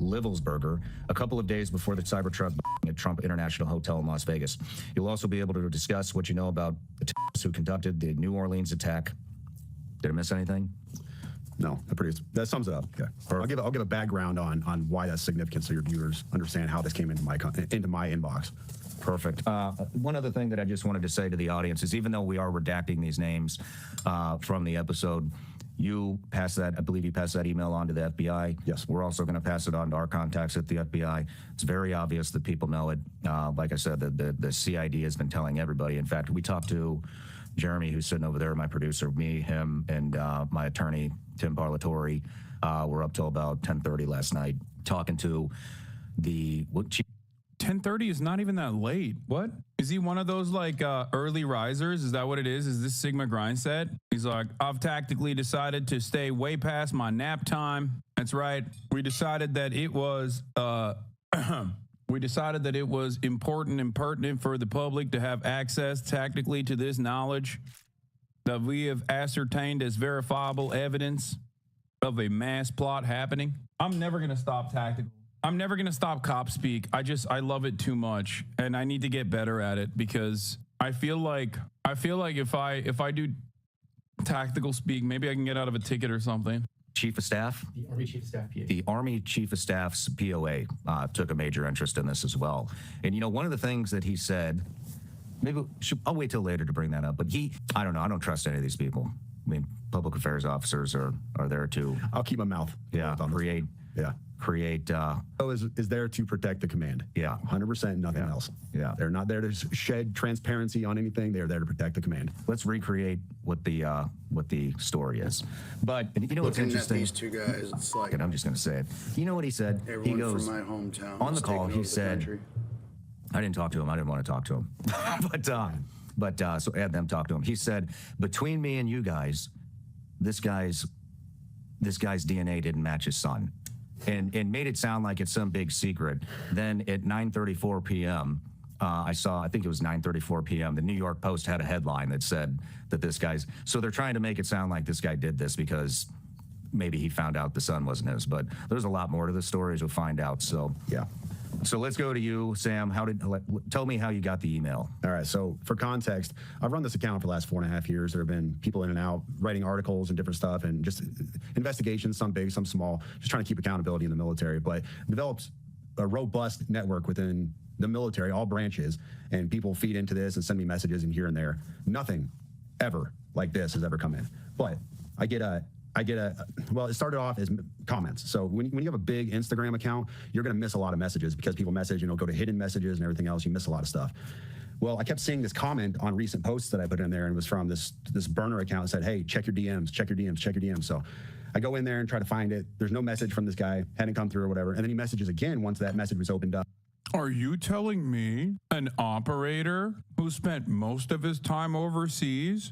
Livelsberger a couple of days before the Cybertruck at Trump International Hotel in Las Vegas. You'll also be able to discuss what you know about the terrorists who conducted the New Orleans attack. Did I miss anything? No, that sums it up. Okay. I'll give a background on why that's significant so your viewers understand how this came into my inbox. Perfect. One other thing that I just wanted to say to the audience is, even though we are redacting these names from the episode, you pass that, I believe you passed that email on to the FBI. Yes. We're also going to pass it on to our contacts at the FBI. It's very obvious that people know it. Like I said, the CID has been telling everybody. In fact, we talked to Jeremy, who's sitting over there, my producer, me, him, and my attorney, Tim Parlatore. We're up till about 10:30 last night talking to the... 10:30 is not even that late. What? Is he one of those like early risers? Is that what it is? Is this Sigma grind set? He's like, I've tactically decided to stay way past my nap time. That's right. We decided that it was important and pertinent for the public to have access tactically to this knowledge that we have ascertained as verifiable evidence of a mass plot happening. I'm never going to stop tactical. I'm never going to stop cop speak. I love it too much, and I need to get better at it, because I feel like if I do tactical speak, maybe I can get out of a ticket or something. Chief of Staff? The Army Chief of Staff POA. The Army Chief of Staff's POA took a major interest in this as well. And, you know, one of the things that he said, I'll wait till later to bring that up, but I don't know, I don't trust any of these people. I mean, public affairs officers are there to... I'll keep my mouth. Yeah, create is there to protect the command. Yeah, 100%, nothing else. Yeah, they're not there to shed transparency on anything. They're there to protect the command. Let's recreate what the story is. But you know what's interesting? At these two guys, it's like, and I'm just going to say it. You know what he said? Everyone He goes from my hometown on the call. He said, I didn't talk to him. I didn't want to talk to him. but so had them talk to him. He said, between me and you guys, this guy's DNA didn't match his son. And made it sound like it's some big secret. Then at 9:34 p.m., I think it was 9:34 p.m., the New York Post had a headline that said that this guy's... So they're trying to make it sound like this guy did this because maybe he found out the son wasn't his. But there's a lot more to the story, as we'll find out. So, yeah. So let's go to you, Sam. Tell me how you got the email. All right. So for context, I've run this account for the last 4.5 years. There have been people in and out writing articles and different stuff, and just investigations, some big, some small, just trying to keep accountability in the military. But developed a robust network within the military, all branches, and people feed into this and send me messages and here and there. Nothing ever like this has ever come in. But well, it started off as comments. So when you have a big Instagram account, you're going to miss a lot of messages because people message, go to hidden messages and everything else. You miss a lot of stuff. Well, I kept seeing this comment on recent posts that I put in there, and it was from this burner account that said, hey, check your DMs, check your DMs, check your DMs. So I go in there and try to find it. There's no message from this guy, hadn't come through or whatever. And then he messages again once that message was opened up. Are you telling me an operator who spent most of his time overseas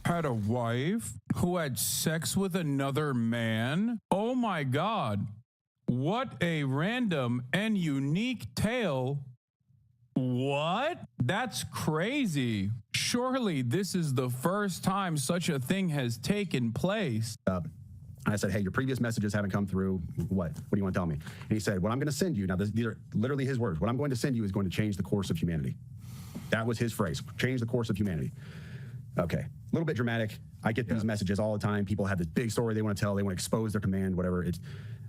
had a wife who had sex with another man? Oh my God. What a random and unique tale. What? That's crazy. Surely this is the first time such a thing has taken place. I said, hey, your previous messages haven't come through. What do you want to tell me? And he said, what I'm going to send you, now these are literally his words, what I'm going to send you is going to change the course of humanity. That was his phrase, change the course of humanity. Okay, a little bit dramatic. I get these messages all the time. People have this big story they want to tell. They want to expose their command, whatever.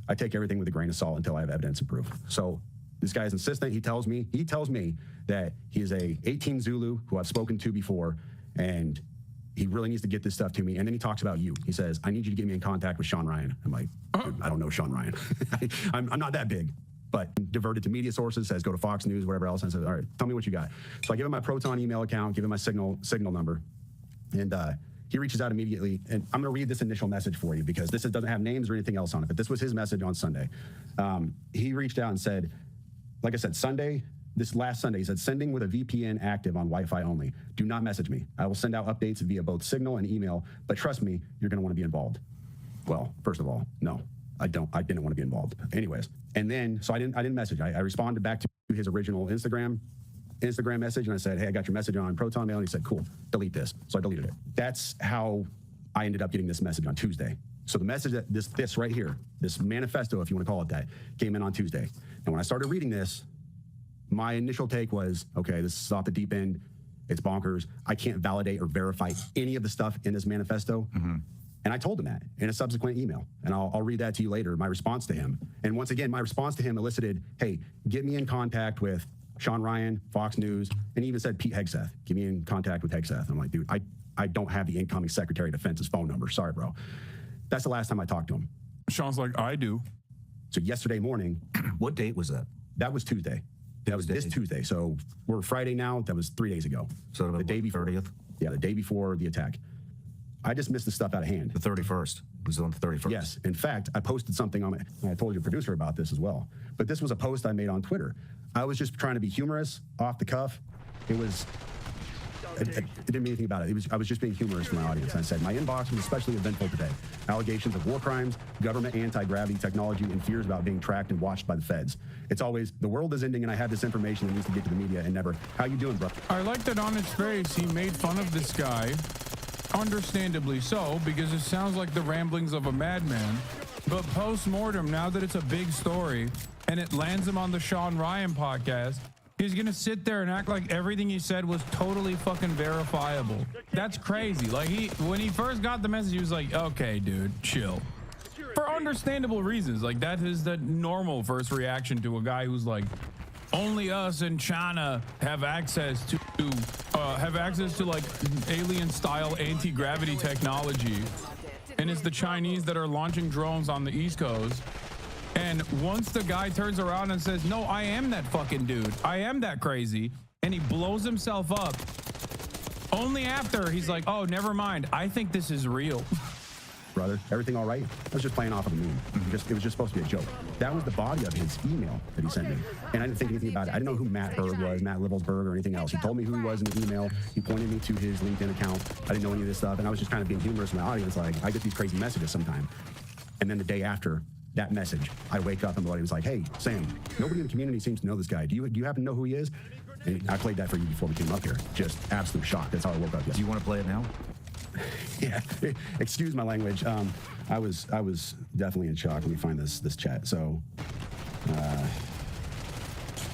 I take everything with a grain of salt until I have evidence and proof. So this guy is insistent. He tells me that he is a 18 Zulu who I've spoken to before, and he really needs to get this stuff to me. And then he talks about you. He says, I need you to get me in contact with Sean Ryan. I'm like, I don't know Sean Ryan. I'm not that big. But diverted to media sources, says go to Fox News, whatever else. And I said, all right, tell me what you got. So I give him my Proton email account, give him my signal number. And he reaches out immediately. And I'm going to read this initial message for you because this doesn't have names or anything else on it. But this was his message on Sunday. He reached out and said, like I said, this last Sunday, he said, sending with a VPN active on Wi-Fi only. Do not message me. I will send out updates via both signal and email. But trust me, you're going to want to be involved. Well, first of all, no. I didn't want to be involved. Anyways, and then, so I didn't message. I responded back to his original Instagram message, and I said, hey, I got your message on Proton Mail, and he said, cool, delete this. So I deleted it. That's how I ended up getting this message on Tuesday. So the message that this right here, this manifesto, if you want to call it that, came in on Tuesday. And when I started reading this, my initial take was, okay, this is off the deep end. It's bonkers. I can't validate or verify any of the stuff in this manifesto. And I told him that in a subsequent email. And I'll read that to you later, my response to him. And once again, my response to him elicited, hey, get me in contact with Sean Ryan, Fox News, and he even said Pete Hegseth. Get me in contact with Hegseth. I'm like, dude, I don't have the incoming Secretary of Defense's phone number. Sorry, bro. That's the last time I talked to him. Sean's like, I do. So yesterday morning. What date was that? That was Tuesday. That was this Tuesday. So we're Friday now. That was 3 days ago. So the day before. 30th? Yeah, the day before the attack. I just missed the stuff out of hand. The 31st. It was on the 31st. Yes. In fact, I posted something on and I told your producer about this as well. But this was a post I made on Twitter. I was just trying to be humorous, off the cuff. It didn't mean anything about it. I was just being humorous to my audience. I said, my inbox was especially eventful today. Allegations of war crimes, government anti-gravity technology, and fears about being tracked and watched by the feds. It's always, the world is ending and I have this information that needs to get to the media and never, how you doing, bro? I like that on his face, he made fun of this guy. Understandably so, because it sounds like the ramblings of a madman. But post-mortem, now that it's a big story, and it lands him on the Sean Ryan podcast, he's gonna sit there and act like everything he said was totally fucking verifiable. That's crazy. Like, when he first got the message, he was like, okay, dude, chill. For understandable reasons. Like, that is the normal first reaction to a guy who's like, only us in China have access to like alien-style anti-gravity technology, and it's the Chinese that are launching drones on the East Coast. And once the guy turns around and says, no, I am that fucking dude, I am that crazy, and he blows himself up, only after he's like, oh, never mind, I think this is real. Brother, everything all right? I was just playing off of a meme. It was just supposed to be a joke. That was the body of his email that he sent me. And I didn't think anything about it. I didn't know who Matt Berg was, Matt Livelsberg, or anything else. He told me who he was in the email. He pointed me to his LinkedIn account. I didn't know any of this stuff. And I was just kind of being humorous in my audience. Like, I get these crazy messages sometimes. And then the day after that message, I wake up and the audience was like, hey, Sam, nobody in the community seems to know this guy. Do you happen to know who he is? And I played that for you before we came up here. Just absolute shock. That's how I woke up yesterday. Do you want to play it now? Yeah, excuse my language. I was definitely in shock. Let me find this chat. So,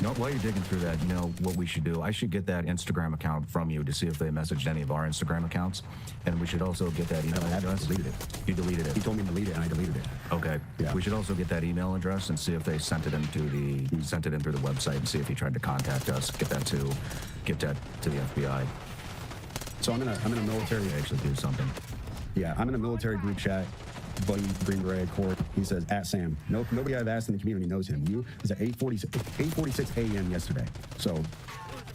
No, while you're digging through that, you know what we should do? I should get that Instagram account from you to see if they messaged any of our Instagram accounts, and we should also get that email address. Deleted it. You deleted it. He told me to delete it, and I deleted it. Okay. Yeah. We should also get that email address and see if they sent it in through the website and see if he tried to contact us. Get that to the FBI. So I'm in a military. Actually do something. Yeah, I'm in a military group chat. Buddy Green Beret Court. He says, at Sam. No, nobody I've asked in the community knows him. You is at 8:46 a.m. yesterday. So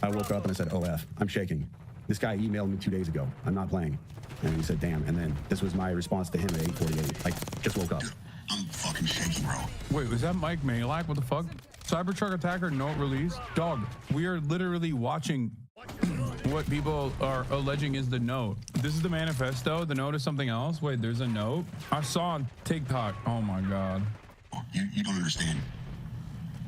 I woke up and I said, OF, I'm shaking. This guy emailed me 2 days ago. I'm not playing. And he said, damn. And then this was my response to him at 8:48. I just woke up. I'm fucking shaking, bro. Wait, was that Mike Malak? What the fuck? Cybertruck attacker, note release? Dog, we are literally watching what people are alleging is the note. This is the manifesto. The note is something else. Wait, there's a note? I saw on TikTok. Oh my God. You don't understand.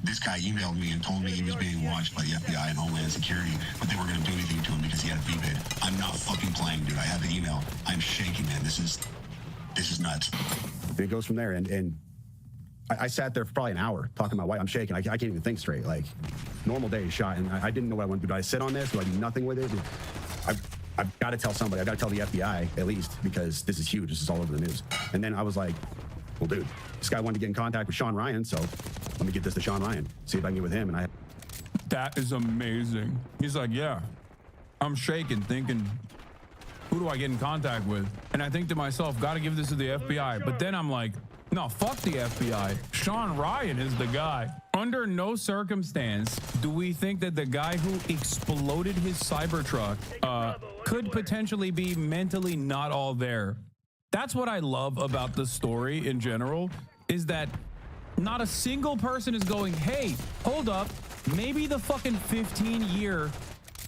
This guy emailed me and told me he was being watched by the FBI and Homeland Security, but they weren't going to do anything to him because he had a VBID. I'm not fucking playing, dude. I have the email. I'm shaking, man. This is nuts. And it goes from there. And I sat there for probably an hour talking to my wife. I'm shaking. I can't even think straight. Like, normal day is shot, and I didn't know what I wanted to do. Do I sit on this? Do I do nothing with it? I've got to tell somebody. I've got to tell the FBI, at least, because this is huge. This is all over the news. And then I was like, well, dude, this guy wanted to get in contact with Sean Ryan, so let me get this to Sean Ryan, see if I can get with him. And That is amazing. He's like, yeah, I'm shaking, thinking, who do I get in contact with? And I think to myself, got to give this to the FBI. But then I'm like, no, fuck the FBI. Sean Ryan is the guy. Under no circumstance do we think that the guy who exploded his Cybertruck could potentially be mentally not all there. That's what I love about the story in general, is that not a single person is going, hey, hold up, maybe the fucking 15-year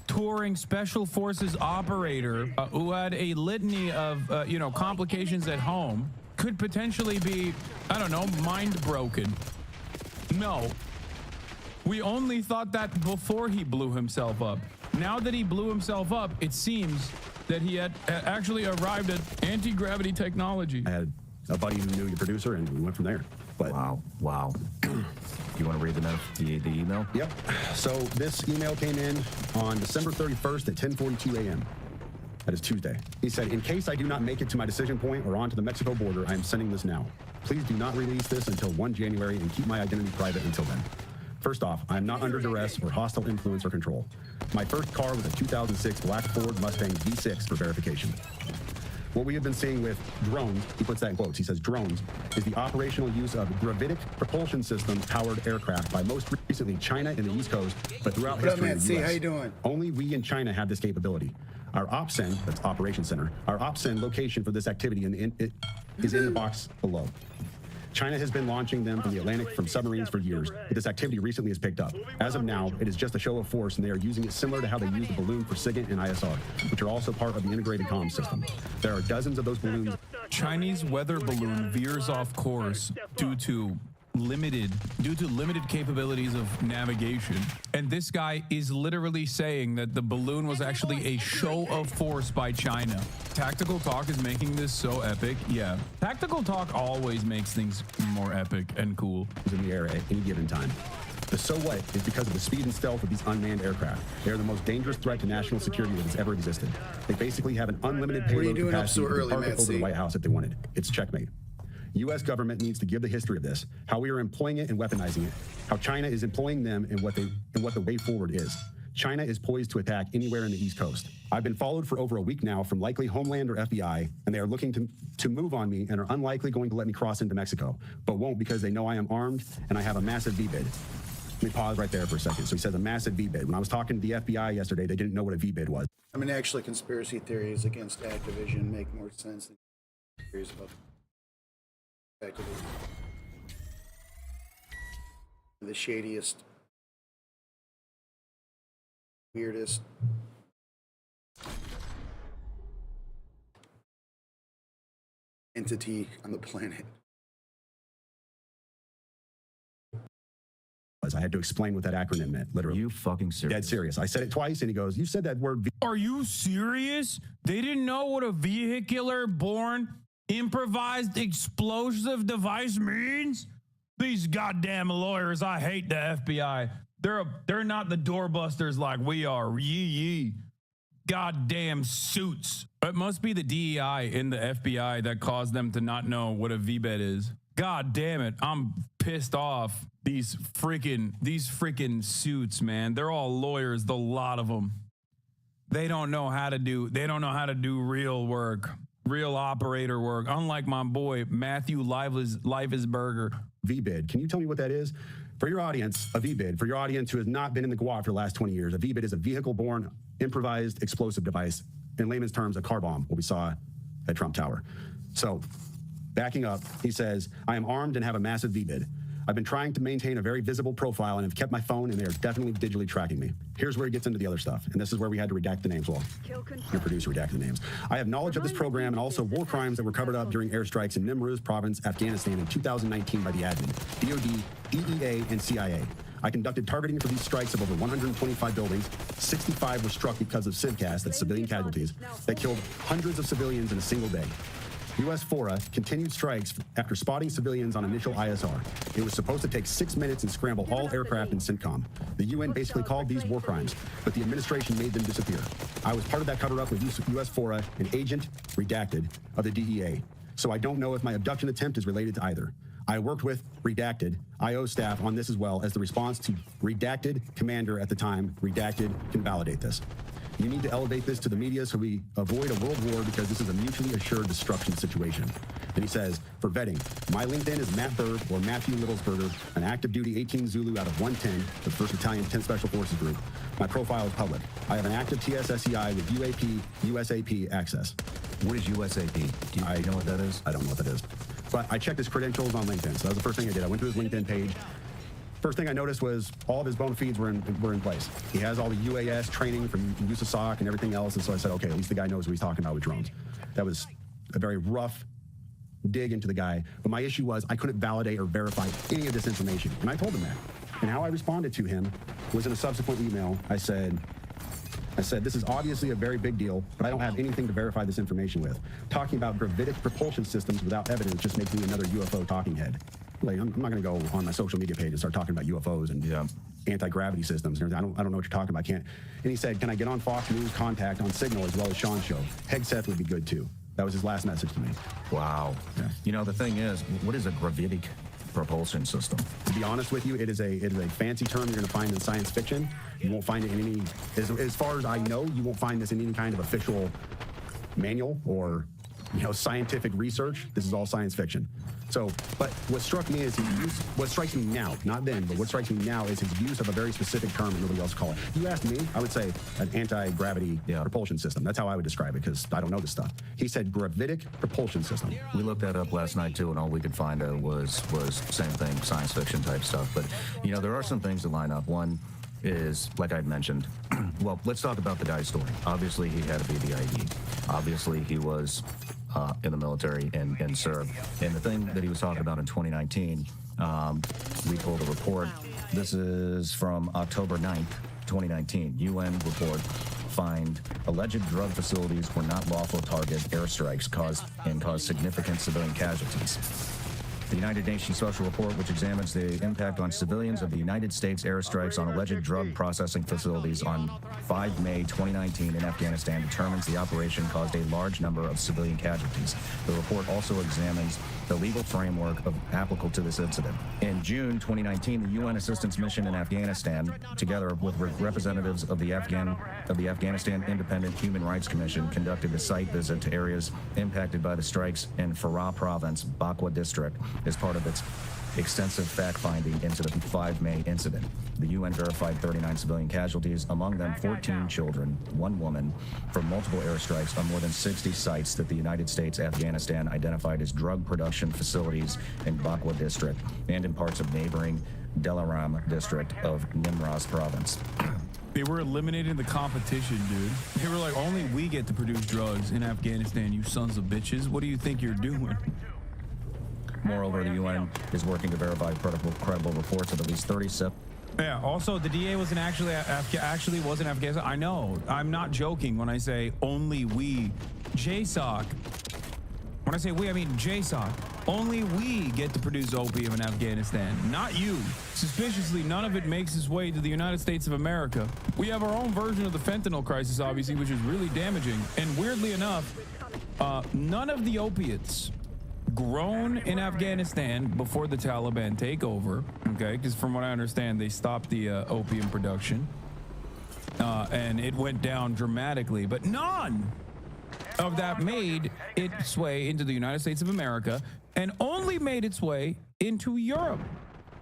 touring special forces operator who had a litany of, complications at home could potentially be, I don't know, mind broken. No. We only thought that before he blew himself up. Now that he blew himself up, it seems that he had actually arrived at anti-gravity technology. I had a buddy who knew your producer, and we went from there. But Wow. You want to read the email? Yep. So this email came in on December 31st at 10:42 a.m. That is Tuesday. He said, in case I do not make it to my decision point or onto the Mexico border, I am sending this now. Please do not release this until 1 January and keep my identity private until then. First off, I am not under duress or hostile influence or control. My first car was a 2006 black Ford Mustang V6 for verification. What we have been seeing with drones, he puts that in quotes, he says drones, is the operational use of gravitic propulsion system powered aircraft by most recently China and the East Coast, but throughout history in the US. How you doing? Only we in China have this capability. Our OPSEN, that's Operations Center, our OPSEN location for this activity is in the box below. China has been launching them from the Atlantic from submarines for years, but this activity recently has picked up. As of now, it is just a show of force, and they are using it similar to how they use the balloon for SIGINT and ISR, which are also part of the integrated comm system. There are dozens of those balloons. Chinese weather balloon veers off course due to limited capabilities of navigation. And this guy is literally saying that the balloon was actually a show of force by China. Tactical Talk is making this so epic. Yeah. Tactical Talk always makes things more epic and cool. In the air at any given time. The so what is because of the speed and stealth of these unmanned aircraft. They are the most dangerous threat to national security that has ever existed. They basically have an unlimited payload capacity to target over the White House if they wanted. It's checkmate. U.S. government needs to give the history of this, how we are employing it and weaponizing it, how China is employing them and what the way forward is. China is poised to attack anywhere in the East Coast. I've been followed for over a week now from likely Homeland or FBI, and they are looking to move on me and are unlikely going to let me cross into Mexico, but won't because they know I am armed and I have a massive V-bid. Let me pause right there for a second. So he says a massive V-bid. When I was talking to the FBI yesterday, they didn't know what a V-bid was. I mean, actually, conspiracy theories against Activision make more sense than theories about Activision. The shadiest, weirdest entity on the planet. I had to explain what that acronym meant, literally. You fucking serious? Dead serious. I said it twice, and he goes, you said that word. Are you serious? They didn't know what a vehicular born improvised explosive device means? These goddamn lawyers, I hate the FBI. They're not the doorbusters like we are. Yee. Goddamn suits. It must be the DEI in the FBI that caused them to not know what a VBED is. God damn it. I'm pissed off. These freaking suits, man. They're all lawyers, the lot of them. They don't know how to do real work, real operator work. Unlike my boy, Matthew Livesberger. VBID. Can you tell me what that is? For your audience, a VBID, for your audience who has not been in the GWOT for the last 20 years, a VBID is a vehicle-borne improvised explosive device. In layman's terms, a car bomb, what we saw at Trump Tower. So, backing up, he says, I am armed and have a massive VBID. I've been trying to maintain a very visible profile and have kept my phone, and they are definitely digitally tracking me. Here's where he gets into the other stuff, and this is where we had to redact the names. Well, your producer redacted the names. I have knowledge of this program and also war crimes that were covered up during airstrikes in Nimruz province, Afghanistan in 2019 by the admin, DOD, DEA, and CIA. I conducted targeting for these strikes of over 125 buildings. 65 were struck because of CivCast, that's civilian casualties, that killed hundreds of civilians in a single day. U.S. FORA continued strikes after spotting civilians on initial ISR. It was supposed to take 6 minutes and scramble all aircraft in CENTCOM. The UN basically called these war crimes, but the administration made them disappear. I was part of that cover-up with U.S. FORA, an agent, redacted, of the DEA. So I don't know if my abduction attempt is related to either. I worked with redacted IO staff on this as well as the response to redacted commander at the time. Redacted can validate this. You need to elevate this to the media so we avoid a world war because this is a mutually assured destruction situation. And he says, for vetting, my LinkedIn is Matt Berg or Matthew Littlesberger, an active duty 18 Zulu out of 110, the 1st Battalion 10 Special Forces Group. My profile is public. I have an active TSSCI with UAP, USAP access. What is USAP? Do you know what that is? I don't know what that is. But I checked his credentials on LinkedIn. So that was the first thing I did. I went to his LinkedIn page. First thing I noticed was all of his bona fides were in place. He has all the UAS training from USASOC and everything else. And so I said, okay, at least the guy knows what he's talking about with drones. That was a very rough dig into the guy. But my issue was I couldn't validate or verify any of this information. And I told him that. And how I responded to him was in a subsequent email. I said, I said, this is obviously a very big deal, but I don't have anything to verify this information with. Talking about gravitic propulsion systems without evidence just makes me another UFO talking head. Like, I'm not going to go on my social media page and start talking about UFOs and anti-gravity systems. And everything. I don't know what you're talking about. And he said, can I get on Fox News Contact on Signal as well as Sean's show? Hegseth would be good too. That was his last message to me. Wow. Yeah. You know, the thing is, what is a gravitic propulsion system? To be honest with you, it is a fancy term you're going to find in science fiction. You won't find it in any, as far as I know, you won't find this in any kind of official manual or, scientific research. This is all science fiction. So, but what struck me is what strikes me now, not then, but what strikes me now is his use of a very specific term and nobody else call it. If you asked me, I would say an anti-gravity propulsion system. That's how I would describe it because I don't know this stuff. He said gravitic propulsion system. We looked that up last night too, and all we could find was same thing, science fiction type stuff. But, there are some things that line up. One is, like I'd mentioned, well, let's talk about the guy's story. Obviously, he had a BBID. Obviously, he was in the military and served. And the thing that he was talking about in 2019, we pulled a report. This is from October 9th, 2019. UN report find alleged drug facilities were not lawful target airstrikes caused significant civilian casualties. The United Nations Special Report, which examines the impact on civilians of the United States airstrikes on alleged drug processing facilities on 5 May 2019 in Afghanistan, determines the operation caused a large number of civilian casualties. The report also examines the legal framework applicable to this incident. In June 2019, the UN Assistance Mission in Afghanistan, together with representatives of the Afghanistan Independent Human Rights Commission, conducted a site visit to areas impacted by the strikes in Farah Province, Bakwa District, as part of its extensive fact-finding into the 5 May incident. The UN verified 39 civilian casualties, among them 14 children, 1 woman, from multiple airstrikes on more than 60 sites that the United States Afghanistan identified as drug production facilities in Bakwa District and in parts of neighboring Delaram District of Nimraz Province. They were eliminating the competition, dude. They were like, only we get to produce drugs in Afghanistan, you sons of bitches. What do you think you're doing? Moreover, the UN is working to verify credible reports of at least 37. Yeah, also, the DA wasn't actually wasn't Afghanistan. I know. I'm not joking when I say only we. JSOC. When I say we, I mean JSOC. Only we get to produce opium in Afghanistan, not you. Suspiciously, none of it makes its way to the United States of America. We have our own version of the fentanyl crisis, obviously, which is really damaging. And weirdly enough, none of the opiates grown in Afghanistan before the Taliban takeover, okay, because from what I understand, they stopped the opium production, and it went down dramatically, but none of that made its way into the United States of America and only made its way into Europe.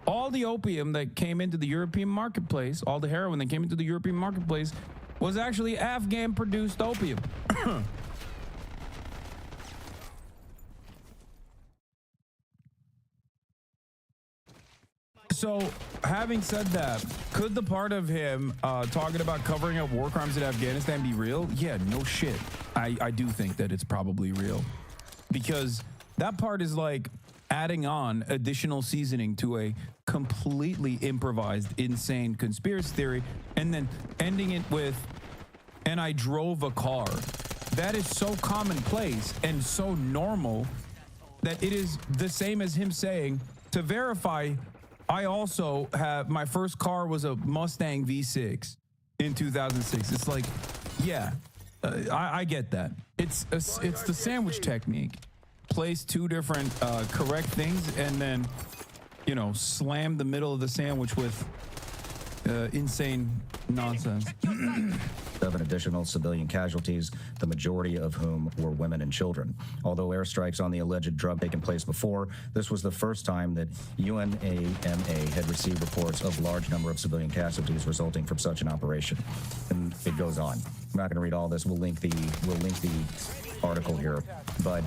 All the opium that came into the European marketplace, all the heroin that came into the European marketplace was actually Afghan-produced opium. So, having said that, could the part of him talking about covering up war crimes in Afghanistan be real? Yeah, no shit. I do think that it's probably real. Because that part is like adding on additional seasoning to a completely improvised, insane conspiracy theory, and then ending it with, and I drove a car. That is so commonplace and so normal that it is the same as him saying, to verify, I also have, my first car was a Mustang V6 in 2006. It's like, yeah, I get that. It's the sandwich technique. Place 2 different correct things and then, slam the middle of the sandwich with insane nonsense. 7 additional civilian casualties, the majority of whom were women and children. Although airstrikes on the alleged drug taken place before, this was the first time that UNAMA had received reports of large number of civilian casualties resulting from such an operation. And it goes on. I'm not going to read all this. We'll link the article here. But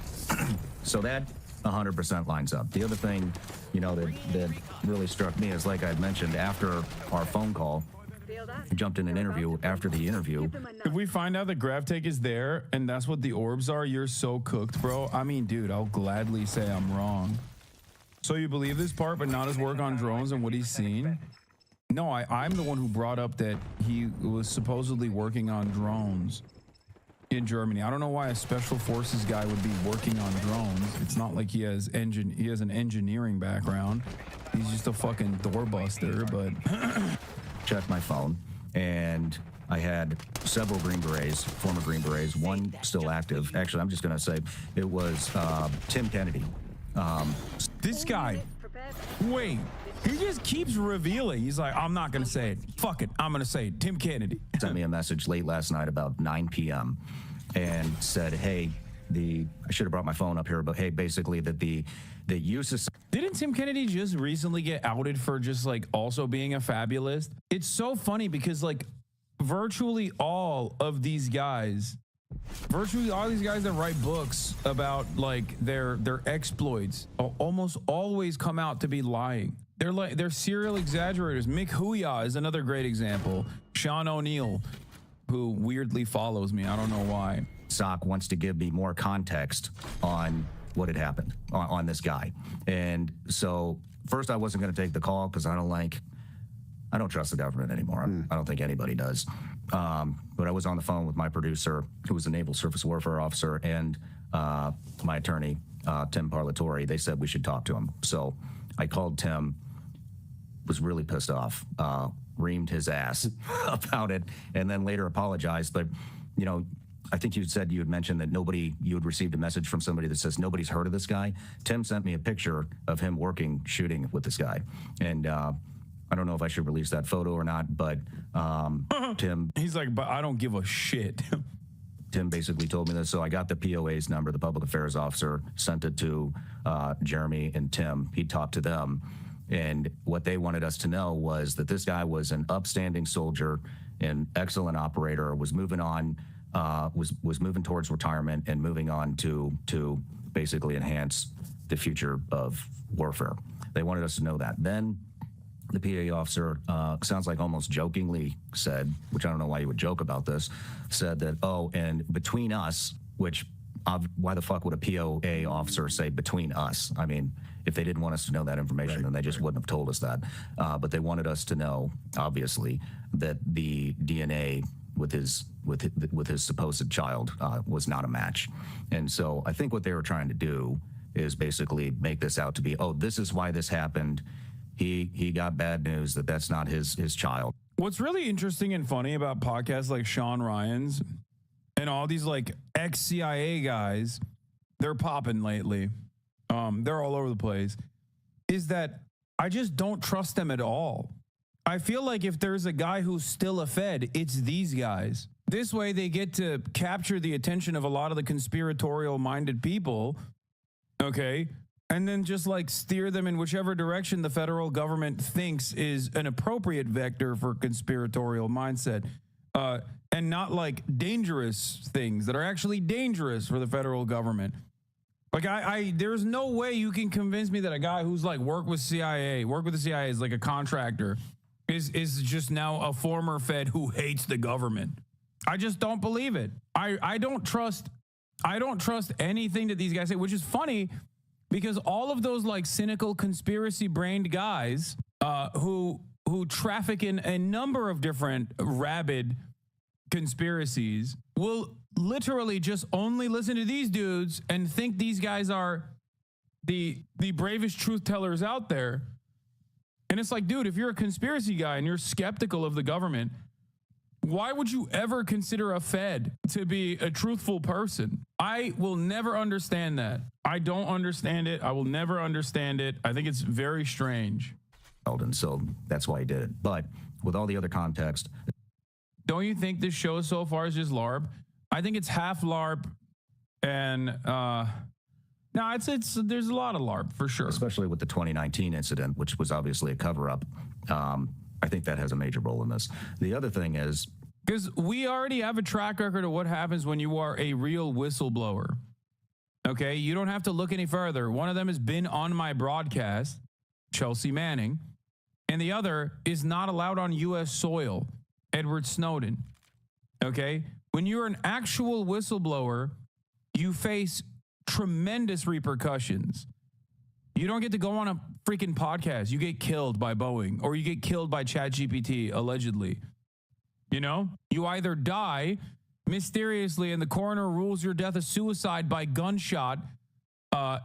so that 100% lines up. The other thing, that really struck me is, like I'd mentioned, after our phone call, I jumped in an interview. After the interview, if we find out that GravTech is there and that's what the orbs are, you're so cooked, bro. I mean, dude, I'll gladly say I'm wrong. So you believe this part, but not his work on drones and what he's seen? No, I'm the one who brought up that he was supposedly working on drones in Germany. I don't know why a special forces guy would be working on drones. It's not like he has an engineering background. He's just a fucking doorbuster, but Checked my phone, and I had several Green Berets, former Green Berets, one still active. Actually, I'm just going to say it was Tim Kennedy. this guy, wait, he just keeps revealing. He's like, I'm not going to say it. Fuck it. I'm going to say it. Tim Kennedy. Sent me a message late last night about 9 p.m. and said, hey, I should have brought my phone up here, but hey, basically that the use of... Didn't Tim Kennedy just recently get outed for just like also being a fabulist? It's so funny because like virtually all these guys that write books about like their exploits almost always come out to be lying. They're serial exaggerators. Mick Huya is another great example. Sean O'Neill, who weirdly follows me. I don't know why. SOC wants to give me more context on what had happened on this guy. And so first I wasn't going to take the call because I don't trust the government anymore. I don't think anybody does. But I was on the phone with my producer, who was a naval surface warfare officer, and my attorney, Tim Parlatore. They said we should talk to him. So I called Tim, was really pissed off, reamed his ass about it, and then later apologized. But, you know, I think you said you had mentioned that you had received a message from somebody that says nobody's heard of this guy. Tim sent me a picture of him shooting with this guy. And I don't know if I should release that photo or not, but Tim... He's like, but I don't give a shit. Tim basically told me this. So I got the POA's number, the public affairs officer, sent it to Jeremy and Tim. He talked to them. And what they wanted us to know was that this guy was an upstanding soldier, an excellent operator, was moving on, was moving towards retirement and moving on to basically enhance the future of warfare. They wanted us to know that. Then the PA officer, sounds like almost jokingly said, which I don't know why you would joke about this, said that, oh, and between us, which why the fuck would a POA officer say between us? I mean, if they didn't want us to know that information, then they just wouldn't have told us that. But they wanted us to know, obviously, that the DNA with his supposed child was not a match. And so I think what they were trying to do is basically make this out to be, oh, this is why this happened. He got bad news that that's not his child. What's really interesting and funny about podcasts like Sean Ryan's and all these like ex-CIA guys, they're popping lately. They're all over the place, is that I just don't trust them at all. I feel like if there's a guy who's still a Fed, it's these guys. This way they get to capture the attention of a lot of the conspiratorial-minded people, okay, and then just like steer them in whichever direction the federal government thinks is an appropriate vector for conspiratorial mindset, and not like dangerous things that are actually dangerous for the federal government. Like there's no way you can convince me that a guy who's like worked with the CIA is like a contractor is just now a former Fed who hates the government. I just don't believe it. I don't trust anything that these guys say, which is funny because all of those like cynical conspiracy brained guys who traffic in a number of different rabid conspiracies will literally just only listen to these dudes and think these guys are the bravest truth tellers out there. And it's like, dude, if you're a conspiracy guy and you're skeptical of the government, why would you ever consider a Fed to be a truthful person? I will never understand that. I don't understand it. I will never understand it. I think it's very strange. And so that's why he did it. But with all the other context. Don't you think this show so far is just LARP? I think it's half LARP and no, it's there's a lot of LARP for sure. Especially with the 2019 incident, which was obviously a cover-up. I think that has a major role in this. The other thing is... Because we already have a track record of what happens when you are a real whistleblower. Okay? You don't have to look any further. One of them has been on my broadcast, Chelsea Manning, and the other is not allowed on U.S. soil, Edward Snowden. Okay? When you're an actual whistleblower, you face tremendous repercussions. You don't get to go on a freaking podcast, you get killed by Boeing or you get killed by ChatGPT, allegedly. You know, you either die mysteriously and the coroner rules your death a suicide by gunshot,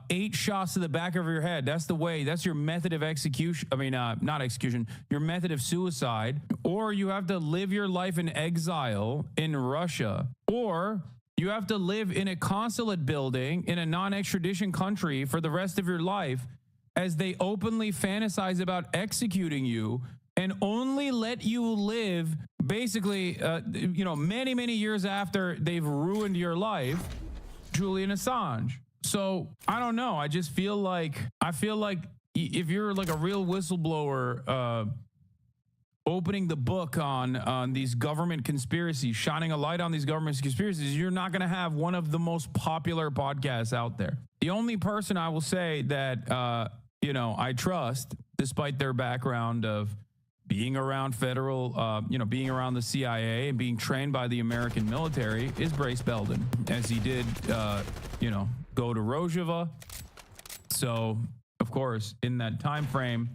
8 shots to the back of your head. That's the way. That's your method of execution. I mean, not execution, your method of suicide. Or you have to live your life in exile in Russia. Or you have to live in a consulate building in a non-extradition country for the rest of your life as they openly fantasize about executing you and only let you live basically, many, many years after they've ruined your life. Julian Assange. So I don't know. I feel like if you're like a real whistleblower, opening the book on these government conspiracies, shining a light on these government conspiracies, you're not going to have one of the most popular podcasts out there. The only person I will say that, I trust, despite their background of being around federal, being around the CIA and being trained by the American military, is Brace Belden, as he did, go to Rojava. So, of course, in that time frame,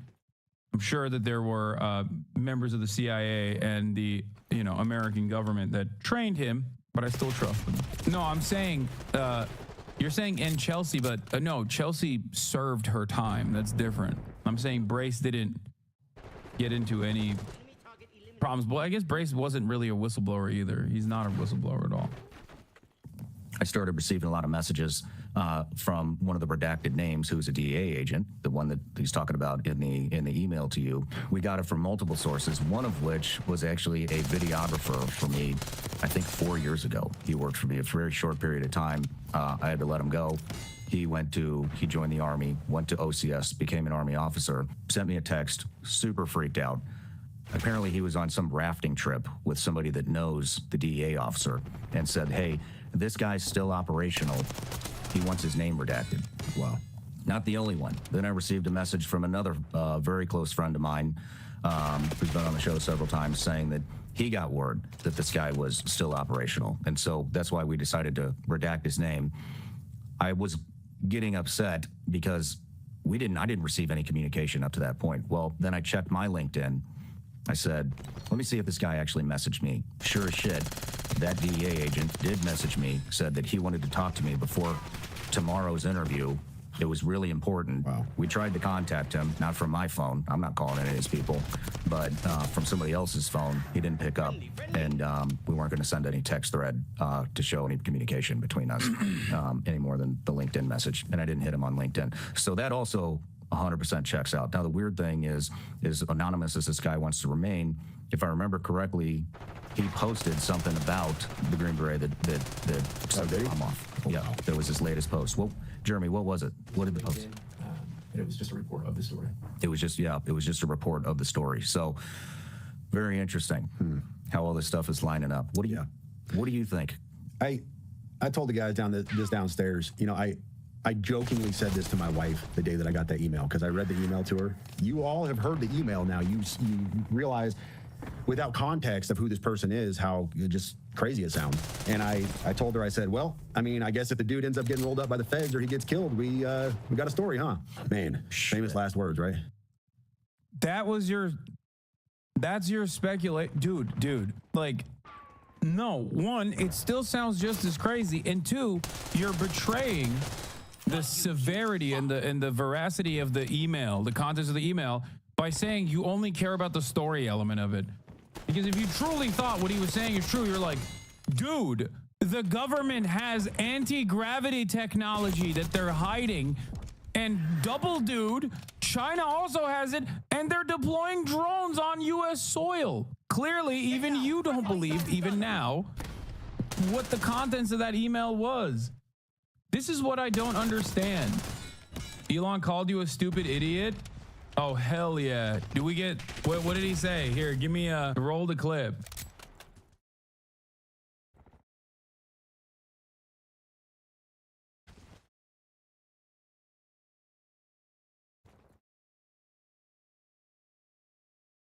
I'm sure that there were members of the CIA and the, American government that trained him, but I still trust him. No, I'm saying, you're saying in Chelsea, but no, Chelsea served her time. That's different. I'm saying Brace didn't get into any problems. Well, I guess Brace wasn't really a whistleblower either. He's not a whistleblower at all. I started receiving a lot of messages from one of the redacted names who's a DEA agent, the one that he's talking about in the email to you. We got it from multiple sources, one of which was actually a videographer for me, I think 4 years ago. He worked for me a very short period of time. I had to let him go. He joined the Army, went to OCS, became an Army officer, sent me a text, super freaked out. Apparently he was on some rafting trip with somebody that knows the DEA officer and said, hey, this guy's still operational. He wants his name redacted. Wow. Not the only one. Then I received a message from another very close friend of mine who's been on the show several times saying that he got word that this guy was still operational. And so that's why we decided to redact his name. I was getting upset because I didn't receive any communication up to that point. Well, then I checked my LinkedIn. I said, let me see if this guy actually messaged me. Sure as shit, that DEA agent did message me, said that he wanted to talk to me before tomorrow's interview. It was really important. Wow. We tried to contact him, not from my phone. I'm not calling any of his people, but from somebody else's phone. He didn't pick up, and we weren't going to send any text thread to show any communication between us any more than the LinkedIn message, and I didn't hit him on LinkedIn. So that also 100% checks out. Now, the weird thing is anonymous as this guy wants to remain, if I remember correctly, he posted something about the Green Beret that set the bomb off. Yeah, that was his latest post. Well, Jeremy, what was it? What did the post? It was just a report of the story. It was just a report of the story. So, very interesting how all this stuff is lining up. What do you think? I told the guys downstairs, I jokingly said this to my wife the day that I got that email, because I read the email to her. You all have heard the email now. You realize without context of who this person is, how just crazy it sounds. And I told her, I said, well, I mean, I guess if the dude ends up getting rolled up by the feds or he gets killed, we got a story, huh? Man, famous last words, right? That's your dude. Like, no, one, it still sounds just as crazy, and two, you're betraying the severity and the veracity of the email, the contents of the email, by saying you only care about the story element of it. Because if you truly thought what he was saying is true, you're like, dude, the government has anti-gravity technology that they're hiding, and double dude, China also has it, and they're deploying drones on U.S. soil. Clearly, even you don't believe, even now, what the contents of that email was. This is what I don't understand. Elon called you a stupid idiot? Oh, hell yeah. Do we get, what did he say? Here, give me roll the clip.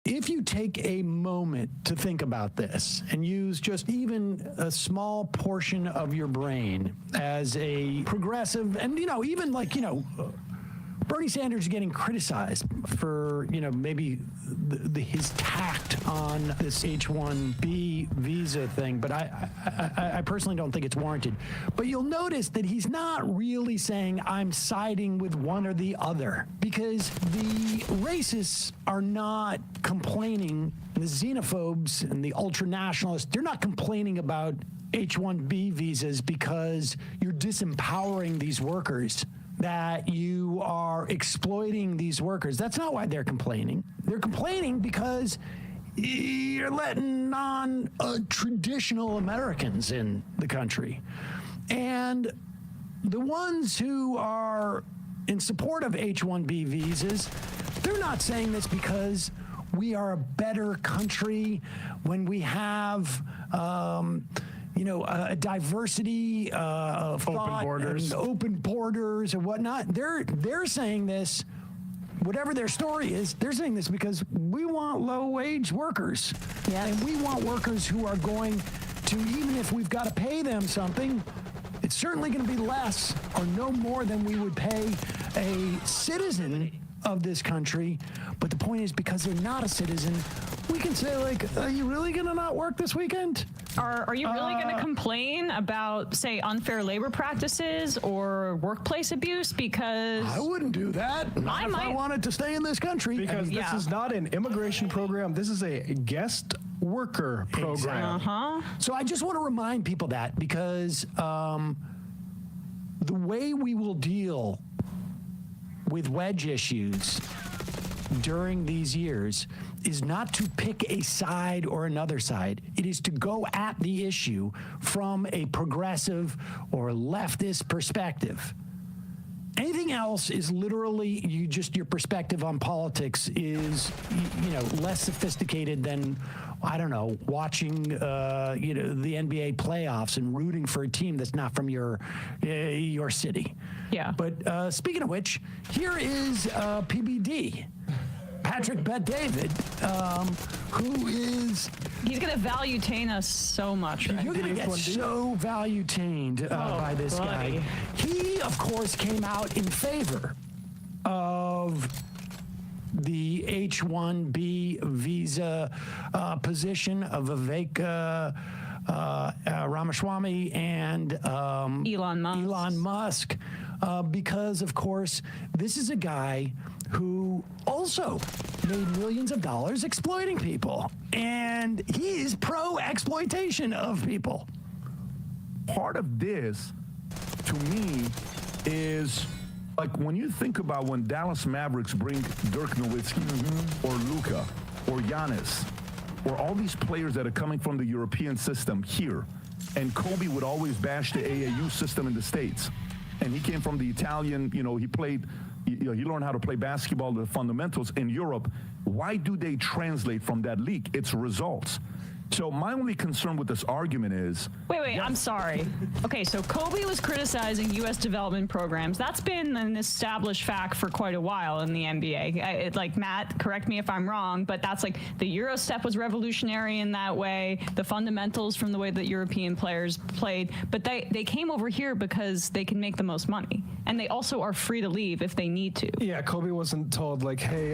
If you take a moment to think about this and use just even a small portion of your brain as a progressive and, even Bernie Sanders is getting criticized for, maybe his tact on this H-1B visa thing, but I personally don't think it's warranted. But you'll notice that he's not really saying I'm siding with one or the other, because the racists are not complaining, the xenophobes and the ultra-nationalists, they're not complaining about H-1B visas because you're disempowering these workers, that you are exploiting these workers. That's not why they're complaining. They're complaining because you're letting non-traditional Americans in the country. And the ones who are in support of H-1B visas, they're not saying this because we are a better country when we have a diversity of thought, and open borders and whatnot. They're saying this, whatever their story is, they're saying this because we want low-wage workers. Yes. And we want workers who are going to, even if we've got to pay them something, it's certainly going to be less or no more than we would pay a citizen of this country. But the point is, because they're not a citizen, we can say, like, are you really going to not work this weekend? Are you really going to complain about, say, unfair labor practices or workplace abuse? Because I wouldn't do that. Not if I wanted to stay in this country. Because this is not an immigration program. This is a guest worker program. Uh-huh. So I just want to remind people that, because the way we will deal with wedge issues during these years is not to pick a side or another side. It is to go at the issue from a progressive or leftist perspective. Anything else is literally your perspective on politics is less sophisticated than, I don't know, watching the NBA playoffs and rooting for a team that's not from your city. Yeah. But speaking of which, here is PBD. Patrick Bet-David, who is... He's going to value-tain us so much. Right? You're going to get so value-tained by this guy. He, of course, came out in favor of the H-1B visa position of Vivek Ramaswamy and Elon Musk, because, of course, this is a guy who also made millions of dollars exploiting people. And he is pro-exploitation of people. Part of this, to me, is like when you think about when Dallas Mavericks bring Dirk Nowitzki or Luka or Giannis or all these players that are coming from the European system here, and Kobe would always bash the AAU system in the States. And he came from the Italian, he played... he learned how to play basketball, the fundamentals in Europe. Why do they translate from that league? It's results. So my only concern with this argument is... Wait, I'm sorry. Okay, so Kobe was criticizing U.S. development programs. That's been an established fact for quite a while in the NBA. Matt, correct me if I'm wrong, but that's like the Euro step was revolutionary in that way, the fundamentals from the way that European players played, but they came over here because they can make the most money. And they also are free to leave if they need to. Yeah, Kobe wasn't told, like, hey,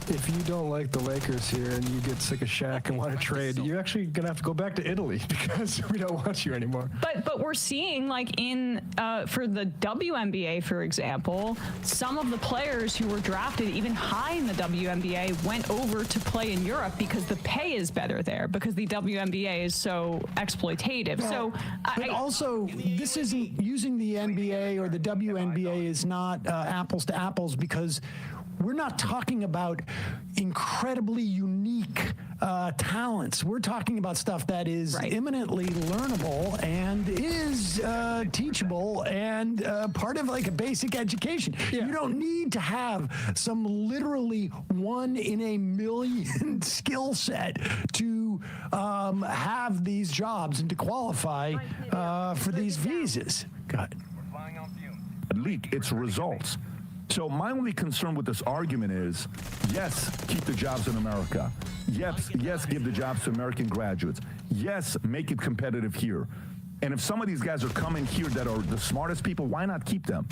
if you don't like the Lakers here and you get sick of Shaq and want to trade, you're actually going to have to go back to Italy because we don't want you anymore. But we're seeing, like, for the WNBA, for example, some of the players who were drafted even high in the WNBA went over to play in Europe because the pay is better there, because the WNBA is so exploitative. But also, this isn't using the NBA or the WNBA is not apples to apples, because we're not talking about incredibly unique talents. We're talking about stuff that is imminently learnable and is teachable and part of like a basic education. Yeah. You don't need to have some literally 1 in a million skill set to have these jobs and to qualify for these visas. God. Leak, it's results. So my only concern with this argument is, yes, keep the jobs in America. Yes, give the jobs to American graduates. Yes, make it competitive here. And if some of these guys are coming here that are the smartest people, why not keep them?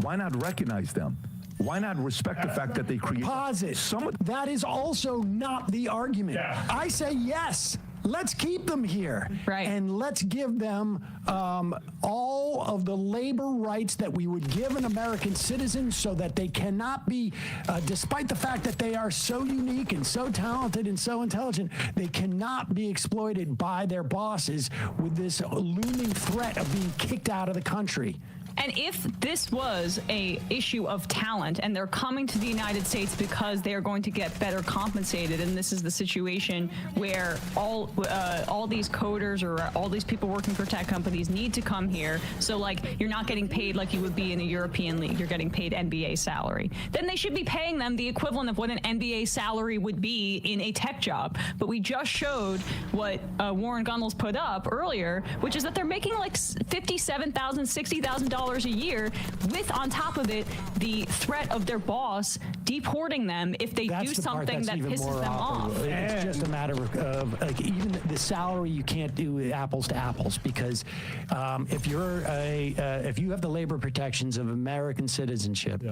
Why not recognize them? Why not respect the fact that they create? Pause it. That is also not the argument. Yeah. I say yes. Let's keep them here. Right. And let's give them all of the labor rights that we would give an American citizen so that they cannot be, despite the fact that they are so unique and so talented and so intelligent, they cannot be exploited by their bosses with this looming threat of being kicked out of the country. And if this was a issue of talent and they're coming to the United States because they are going to get better compensated, and this is the situation where all these coders or all these people working for tech companies need to come here, so like you're not getting paid like you would be in a European league, you're getting paid NBA salary, then they should be paying them the equivalent of what an NBA salary would be in a tech job. But we just showed what Warren Gunnels put up earlier, which is that they're making like $57,000, $60,000 a year, with on top of it the threat of their boss deporting them if they do something that pisses them off. It's just a matter of like, even the salary, you can't do apples to apples, because if you're if you have the labor protections of American citizenship,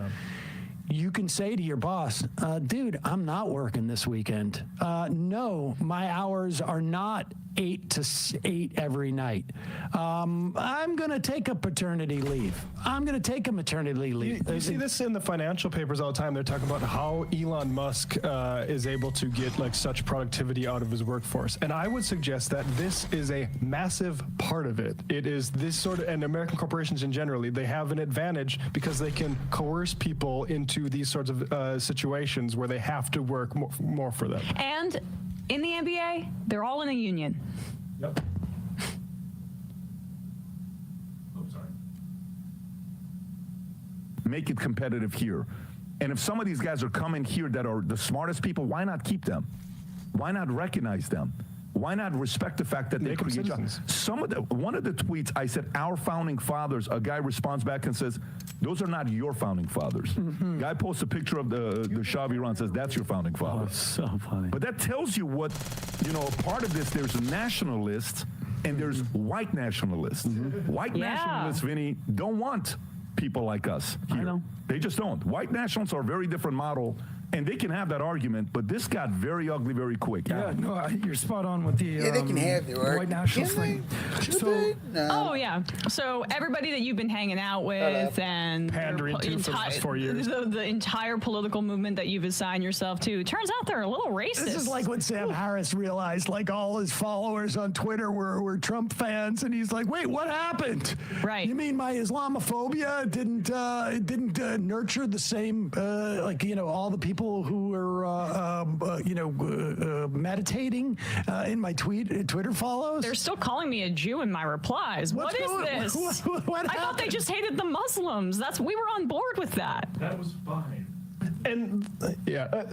you can say to your boss, dude, I'm not working this weekend. No, my hours are not 8 to 8 every night. I'm going to take a paternity leave. I'm going to take a maternity leave. You see this in the financial papers all the time. They're talking about how Elon Musk is able to get like such productivity out of his workforce. And I would suggest that this is a massive part of it. It is this sort of, and American corporations in general, they have an advantage because they can coerce people into these sorts of situations where they have to work more for them. And in the NBA, they're all in a union. Yep. Oh, sorry. Make it competitive here. And if some of these guys are coming here that are the smartest people, why not keep them? Why not recognize them? Why not respect the fact that they create jobs? One of the tweets, I said, our founding fathers, a guy responds back and says, those are not your founding fathers. Guy posts a picture of the Shah of Iran, says, that's your founding father. Oh, so funny. But that tells you what, part of this, there's nationalists and there's white nationalists. White nationalists, Vinny, don't want people like us here. I know. They just don't. White nationalists are a very different model. And they can have that argument, but this got very ugly very quick. Yeah, no, you're spot on with the they can have their white nationals thing. Oh yeah. So everybody that you've been hanging out with and pandering to for the last 4 years, the entire political movement that you've assigned yourself to, turns out they're a little racist. This is like when Sam Harris realized like all his followers on Twitter were Trump fans, and he's like, wait, what happened? Right. You mean my Islamophobia didn't nurture the same all the people who were meditating in my Twitter follows? They're still calling me a Jew in my replies. What is this? What I thought they just hated the Muslims. We were on board with that. That was fine. And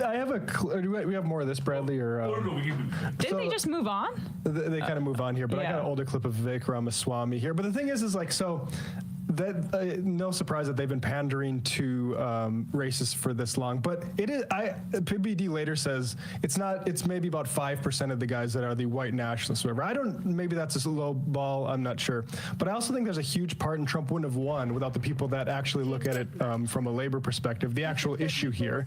I have we have more of this, Bradley, or Didn't they just move on? They kind of move on here, but I got an older clip of Vivek Ramaswamy here. But the thing is like, so that no surprise that they've been pandering to racists for this long. But it is. PBD later says it's maybe about 5% of the guys that are the white nationalists. Whatever. Maybe that's a low ball. I'm not sure. But I also think there's a huge part, and Trump wouldn't have won without the people that actually look at it from a labor perspective. The actual issue here,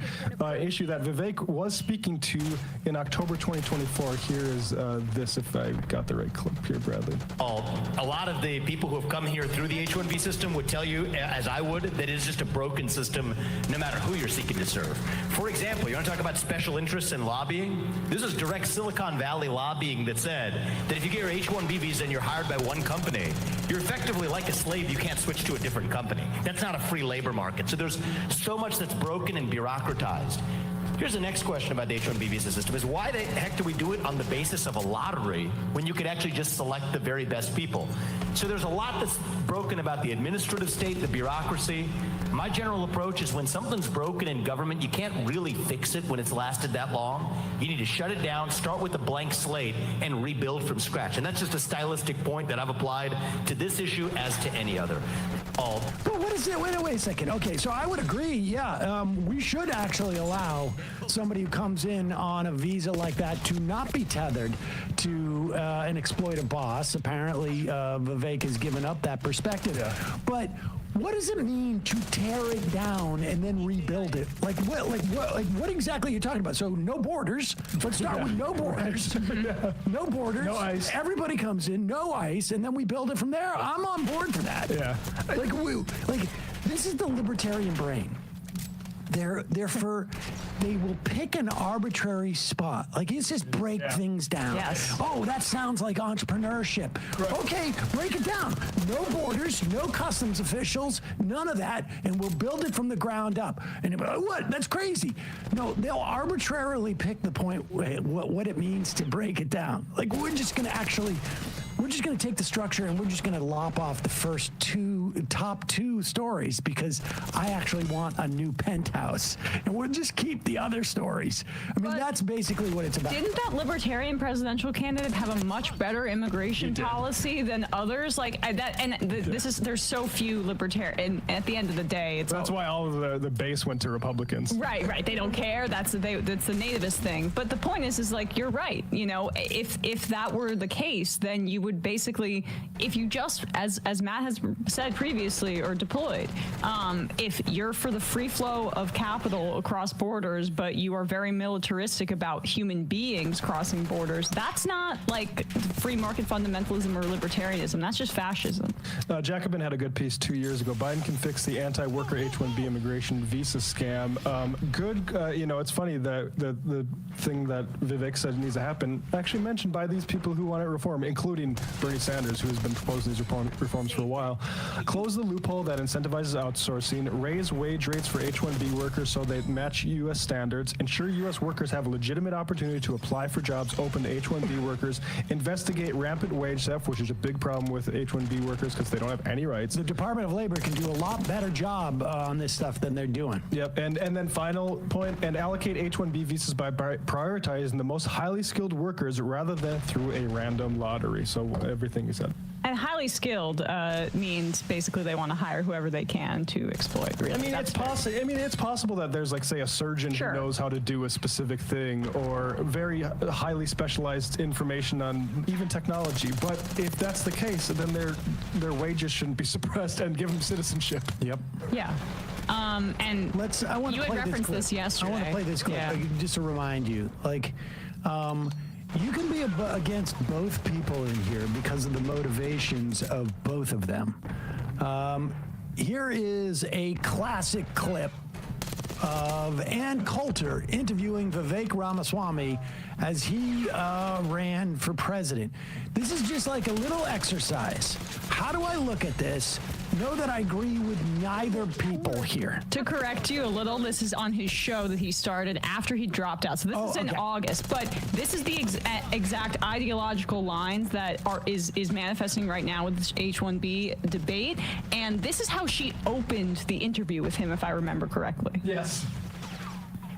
issue that Vivek was speaking to in October 2024. Here is this, if I got the right clip here, Bradley. A lot of the people who have come here through the H-1B system would tell you, as I would, that it is just a broken system no matter who you're seeking to serve. For example, you want to talk about special interests and lobbying? This is direct Silicon Valley lobbying that said that if you get your H-1B visa and you're hired by one company, you're effectively like a slave. You can't switch to a different company. That's not a free labor market. So there's so much that's broken and bureaucratized. Here's the next question about the H-1B visa system is why the heck do we do it on the basis of a lottery when you could actually just select the very best people? So there's a lot that's broken about the administrative state, the bureaucracy. My general approach is when something's broken in government, you can't really fix it when it's lasted that long. You need to shut it down, start with a blank slate, and rebuild from scratch. And that's just a stylistic point that I've applied to this issue as to any other. But what is it? Wait a second. Okay, so I would agree. Yeah, we should actually allow somebody who comes in on a visa like that to not be tethered to an exploitive boss. Apparently, Vivek has given up that perspective. But what does it mean to tear it down and then rebuild it? What exactly are you talking about? So no borders. Let's start with no borders. No borders. No ice. Everybody comes in, no ice, and then we build it from there. I'm on board for that. Yeah. This is the libertarian brain. They will pick an arbitrary spot. Like, it's just break things down. Yes. Oh, that sounds like entrepreneurship. Right. Okay, break it down. No borders, no customs officials, none of that, and we'll build it from the ground up. And you'll be like, what? That's crazy. No, they'll arbitrarily pick the point, what it means to break it down. Like, we're just going to take the structure and we're just going to lop off the top two stories because I actually want a new penthouse. And we'll just keep the other stories. I mean, that's basically what it's about. Didn't that libertarian presidential candidate have a much better immigration policy than others? There's so few libertarian. At the end of the day, that's why all of the base went to Republicans. Right. They don't care. That's the nativist thing. But the point is like, you're right. You know, if that were the case, then you would basically, if you just, as Matt has said previously, or deployed, if you're for the free flow of capital across borders, but you are very militaristic about human beings crossing borders, that's not like free market fundamentalism or libertarianism. That's just fascism. Jacobin had a good piece 2 years ago. Biden can fix the anti-worker H-1B immigration visa scam. It's funny that the thing that Vivek said needs to happen actually mentioned by these people who want it reform, including Bernie Sanders, who has been proposing these reforms for a while. Close the loophole that incentivizes outsourcing, raise wage rates for H-1B workers so they match U.S. standards, ensure U.S. workers have a legitimate opportunity to apply for jobs open to H-1B workers, investigate rampant wage theft, which is a big problem with H-1B workers because they don't have any rights. The Department of Labor can do a lot better job on this stuff than they're doing. Yep, and then final point, and allocate H-1B visas by prioritizing the most highly skilled workers rather than through a random lottery. So everything you said. And highly skilled means basically they want to hire whoever they can to exploit. Really, I mean, it's possible that there's, like, say, a surgeon who knows how to do a specific thing, or very highly specialized information on even technology. But if that's the case, then their wages shouldn't be suppressed and give them citizenship. Yep. Yeah. And you had referenced this yesterday. I want to play this clip just to remind you, you can be against both people in here because of the motivations of both of them. Here is a classic clip of Ann Coulter interviewing Vivek Ramaswamy as he ran for president. This is just like a little exercise. How do I look at this? Know that I agree with neither people here. To correct you a little, this is on his show that he started after he dropped out. So this is in August, but this is the exact ideological lines that is manifesting right now with this H-1B debate. And this is how she opened the interview with him, if I remember correctly. Yes.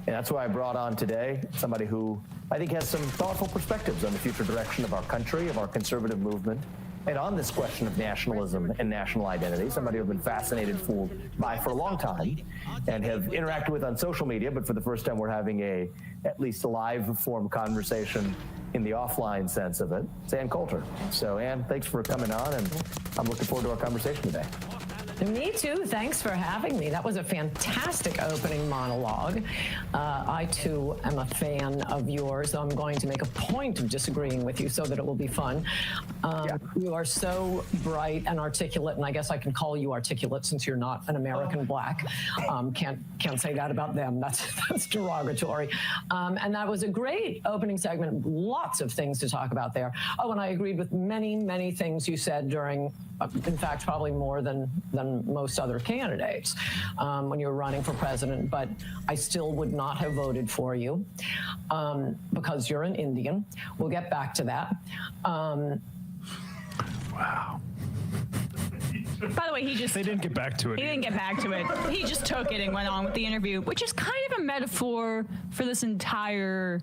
And that's why I brought on today somebody who I think has some thoughtful perspectives on the future direction of our country, of our conservative movement, and on this question of nationalism and national identity, somebody I've been fascinated by for a long time and have interacted with on social media, but for the first time we're having at least a live form conversation in the offline sense of it. It's Ann Coulter. So Ann, thanks for coming on, and I'm looking forward to our conversation today. Me too. Thanks for having me. That was a fantastic opening monologue. I too am a fan of yours, so I'm going to make a point of disagreeing with you so that it will be fun. You are so bright and articulate, and I guess I can call you articulate since you're not an American black. Can't say that about them. That's derogatory. And that was a great opening segment. Lots of things to talk about there. Oh, and I agreed with many, many things you said during, in fact, probably more than most other candidates when you were running for president, but I still would not have voted for you because you're an Indian. We'll get back to that. Wow. By the way, they didn't get back to it. He didn't get back to it. He just took it and went on with the interview, which is kind of a metaphor for this entire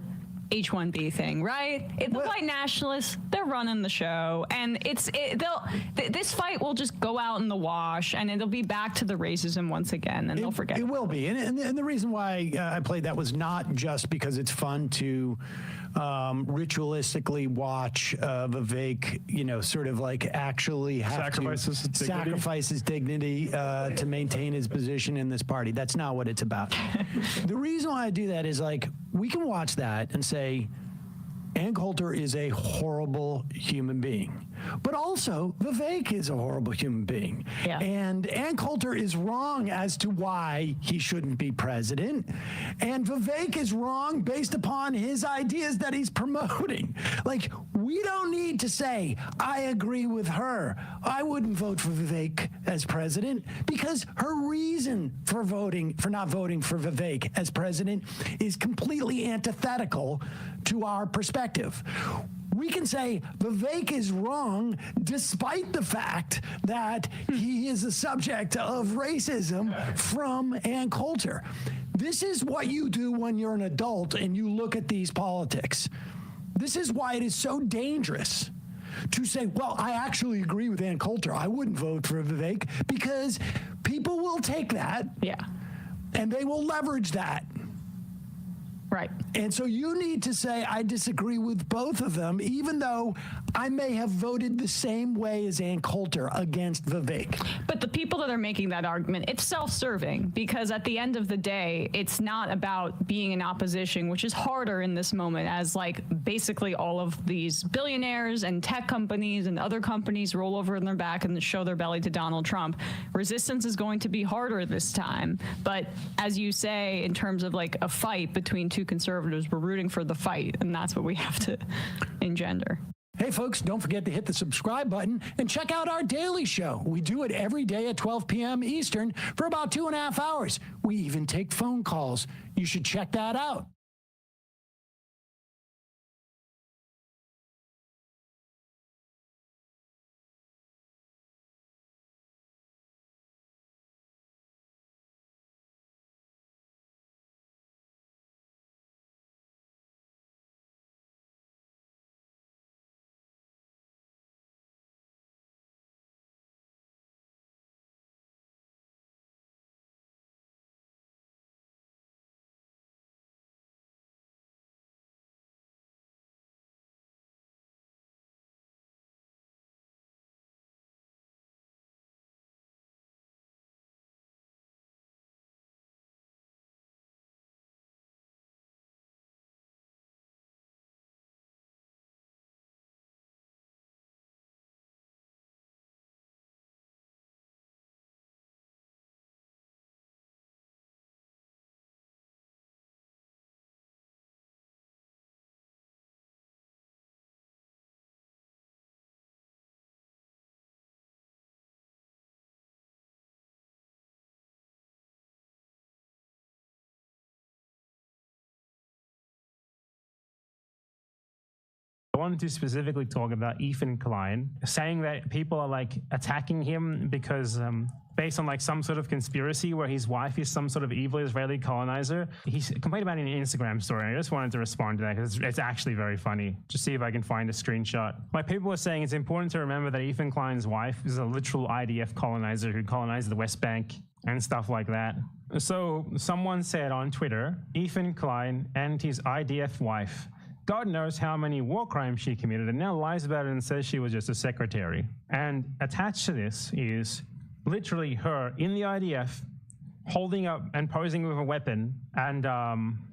H-1B thing, right? The white nationalists, they're running the show, and this fight will just go out in the wash, and it'll be back to the racism once again, and they'll forget. It will be, and the reason why I played that was not just because it's fun to ritualistically watch Vivek, sort of like actually have sacrifice his dignity to maintain his position in this party. That's not what it's about. The reason why I do that is like, we can watch that and say, Ann Coulter is a horrible human being. But also, Vivek is a horrible human being. Yeah. And Ann Coulter is wrong as to why he shouldn't be president. And Vivek is wrong based upon his ideas that he's promoting. Like, we don't need to say, I agree with her. I wouldn't vote for Vivek as president, because her reason for not voting for Vivek as president is completely antithetical to our perspective. We can say Vivek is wrong despite the fact that he is a subject of racism from Ann Coulter. This is what you do when you're an adult and you look at these politics. This is why it is so dangerous to say, well, I actually agree with Ann Coulter. I wouldn't vote for Vivek, because people will take that and they will leverage that. Right. And so you need to say, I disagree with both of them, even though I may have voted the same way as Ann Coulter against Vivek. But the people that are making that argument, it's self-serving, because at the end of the day, it's not about being in opposition, which is harder in this moment, as like basically all of these billionaires and tech companies and other companies roll over in their back and show their belly to Donald Trump. Resistance is going to be harder this time. But as you say, in terms of like a fight between two conservatives, we're rooting for the fight, and that's what we have to engender. Hey folks, don't forget to hit the subscribe button and check out our daily show. We do it every day at 12 p.m. Eastern for about 2.5 hours. We even take phone calls. You should check that out. I wanted to specifically talk about Ethan Klein, saying that people are like attacking him because based on like some sort of conspiracy where his wife is some sort of evil Israeli colonizer. He complained about it in an Instagram story. I just wanted to respond to that because it's actually very funny. Just see if I can find a screenshot. My people were saying it's important to remember that Ethan Klein's wife is a literal IDF colonizer who colonized the West Bank and stuff like that. So someone said on Twitter, Ethan Klein and his IDF wife, God knows how many war crimes she committed and now lies about it and says she was just a secretary. And attached to this is literally her in the IDF holding up and posing with a weapon, and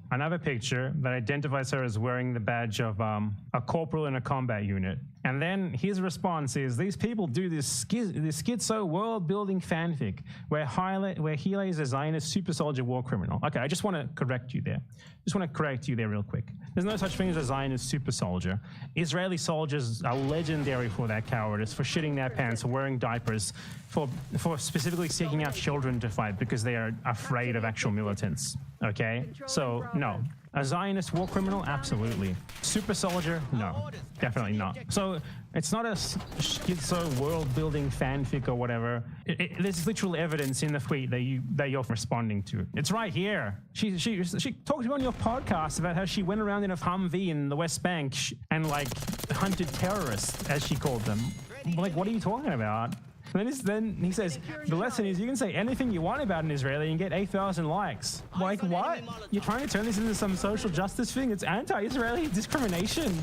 another picture that identifies her as wearing the badge of a corporal in a combat unit. And then his response is, these people do this schizo world-building fanfic where he lays a Zionist super soldier war criminal. Okay, I just want to correct you there. Real quick. There's no such thing as a Zionist super soldier. Israeli soldiers are legendary for their cowardice, for shitting their pants, for wearing diapers, for specifically seeking out children to fight because they are afraid of actual militants. Okay? So, no. A Zionist war criminal? Absolutely. Super soldier? No. Definitely not. So, it's not a schizo world-building fanfic or whatever. There's literal evidence in the tweet that you're responding to. It's right here. She talked about on your podcast about how she went around in a Humvee in the West Bank and like hunted terrorists, as she called them. Like, what are you talking about? And then he says, the lesson is you can say anything you want about an Israeli and get 8,000 likes. Like, what? You're trying to turn this into some social justice thing? It's anti-Israeli discrimination.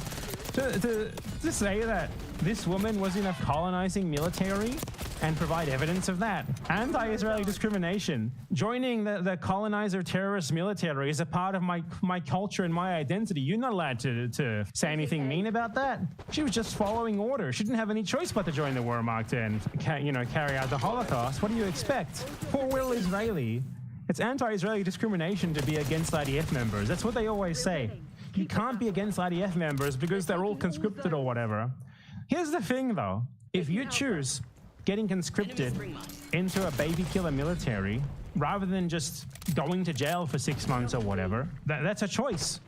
To say that this woman was in a colonizing military and provide evidence of that. Anti-Israeli discrimination. Joining the colonizer terrorist military is a part of my culture and my identity. You're not allowed to say anything mean about that. She was just following orders. She didn't have any choice but to join the Wehrmacht and carry out the Holocaust. What do you expect? Poor little Israeli. It's anti-Israeli discrimination to be against IDF members. That's what they always say. You can't be against IDF members because they're all conscripted or whatever. Here's the thing, though. If you choose getting conscripted into a baby killer military rather than just going to jail for 6 months or whatever, that's a choice.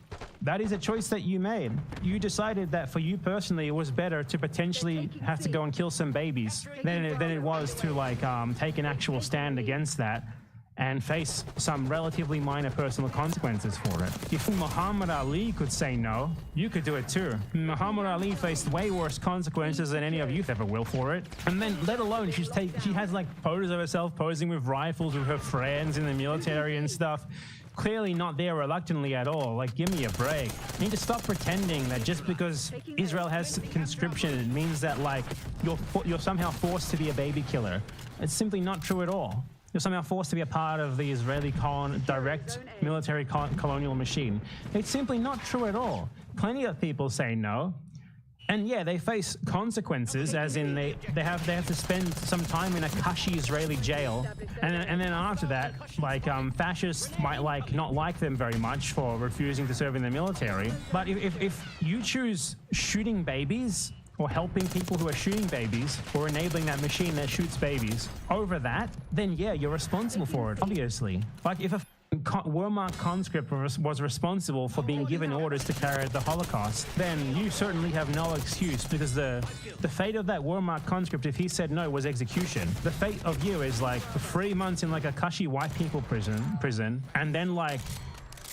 That is a choice that you made. You decided that for you personally, it was better to potentially have to go and kill some babies than it was to take an actual stand against that and face some relatively minor personal consequences for it. If Muhammad Ali could say no, you could do it too. Muhammad Ali faced way worse consequences than any of you ever will for it. And then, let alone, she has like photos of herself posing with rifles with her friends in the military and stuff. Clearly not there reluctantly at all. Like, give me a break. You need to stop pretending that just because Israel has conscription, it means that like you're somehow forced to be a baby killer. It's simply not true at all. You're somehow forced to be a part of the Israeli direct military colonial machine. It's simply not true at all. Plenty of people say no. And yeah, they face consequences, as in they have to spend some time in a cushy Israeli jail, and then after that, fascists might not like them very much for refusing to serve in the military. But if you choose shooting babies, or helping people who are shooting babies, or enabling that machine that shoots babies over that, then yeah, you're responsible for it, obviously. Like if a Wehrmacht conscript was responsible for being given orders to carry out the Holocaust, then you certainly have no excuse, because the fate of that Wehrmacht conscript, if he said no, was execution. The fate of you is like 3 months in like a cushy white people prison, and then like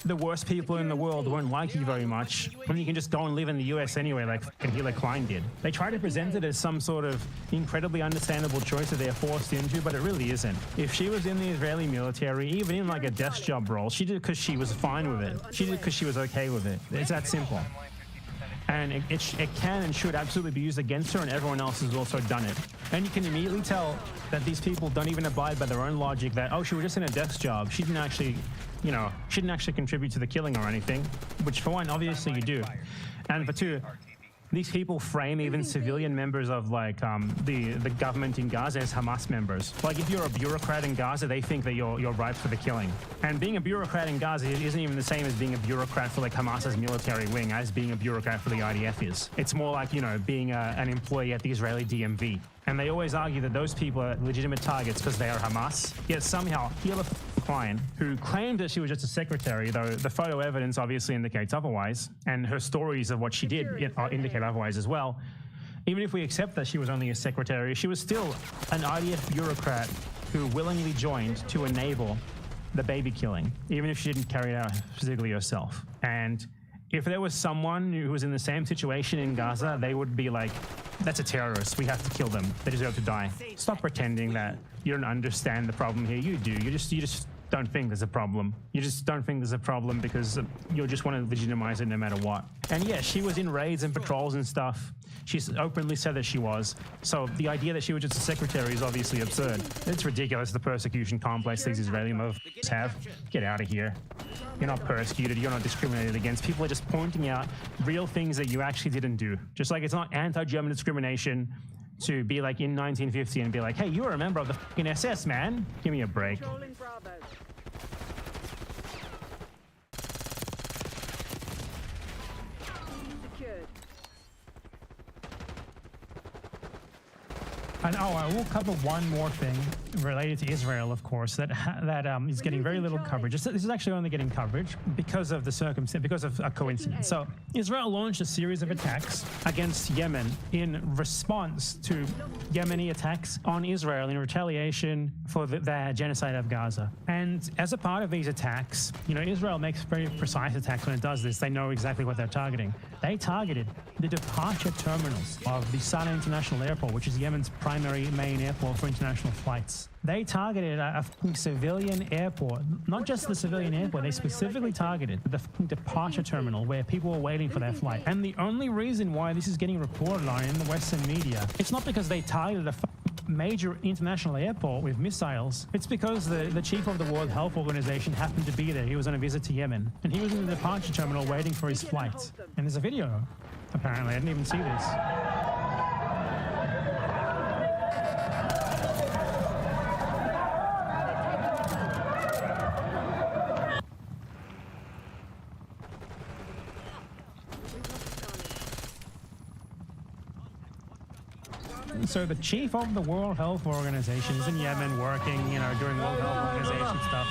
the worst people in the world won't like you very much when you can just go and live in the US anyway, like Hila Klein did. They try to present it as some sort of incredibly understandable choice that they're forced into, but it really isn't. If she was in the Israeli military, even in like a desk job role, she did it because she was fine with it. She did it because she was okay with it. It's that simple. And it can and should absolutely be used against her, and everyone else has also done it. And you can immediately tell that these people don't even abide by their own logic that, oh, she was just in a desk job. She didn't actually contribute to the killing or anything, which for one, obviously you do. And for two, these people frame even civilian members of the government in Gaza as Hamas members. Like if you're a bureaucrat in Gaza, they think that you're ripe for the killing. And being a bureaucrat in Gaza isn't even the same as being a bureaucrat for like Hamas's military wing, as being a bureaucrat for the IDF is. It's more like, being an employee at the Israeli DMV. And they always argue that those people are legitimate targets because they are Hamas. Yet somehow, Hila Klein, who claimed that she was just a secretary, though the photo evidence obviously indicates otherwise, and her stories of what she did indicate otherwise as well. Even if we accept that she was only a secretary, she was still an IDF bureaucrat who willingly joined to enable the baby killing, even if she didn't carry it out physically herself. And if there was someone who was in the same situation in Gaza, they would be like, that's a terrorist. We have to kill them. They deserve to die. Stop pretending that you don't understand the problem here. You do. You just don't think there's a problem. You just don't think there's a problem because you just want to legitimize it no matter what. And yeah, she was in raids and patrols and stuff. She's openly said that she was. So the idea that she was just a secretary is obviously absurd. It's ridiculous, the persecution complex these Israeli motherfuckers have. Get out of here. You're not persecuted. You're not discriminated against. People are just pointing out real things that you actually didn't do. Just like it's not anti-German discrimination to be like in 1950 and be like, hey, you were a member of the fucking SS, man. Give me a break. And I will cover one more thing related to Israel, of course, that is getting very little coverage. This is actually only getting coverage because of the circumstance, because of a coincidence. So Israel launched a series of attacks against Yemen in response to Yemeni attacks on Israel in retaliation for the genocide of Gaza. And as a part of these attacks, Israel makes very precise attacks when it does this. They know exactly what they're targeting. They targeted the departure terminals of the Sana International Airport, which is Yemen's primary primary main airport for international flights. They targeted a fucking civilian airport, not just the civilian airport, they specifically targeted the fucking departure terminal where people were waiting for their flight. And the only reason why this is getting reported on in the Western media, it's not because they targeted a major international airport with missiles. It's because the chief of the World Health Organization happened to be there. He was on a visit to Yemen, and he was in the departure terminal waiting for his flight. And there's a video, apparently. I didn't even see this. So the chief of the World Health Organization is in Yemen working, doing World Health Organization stuff.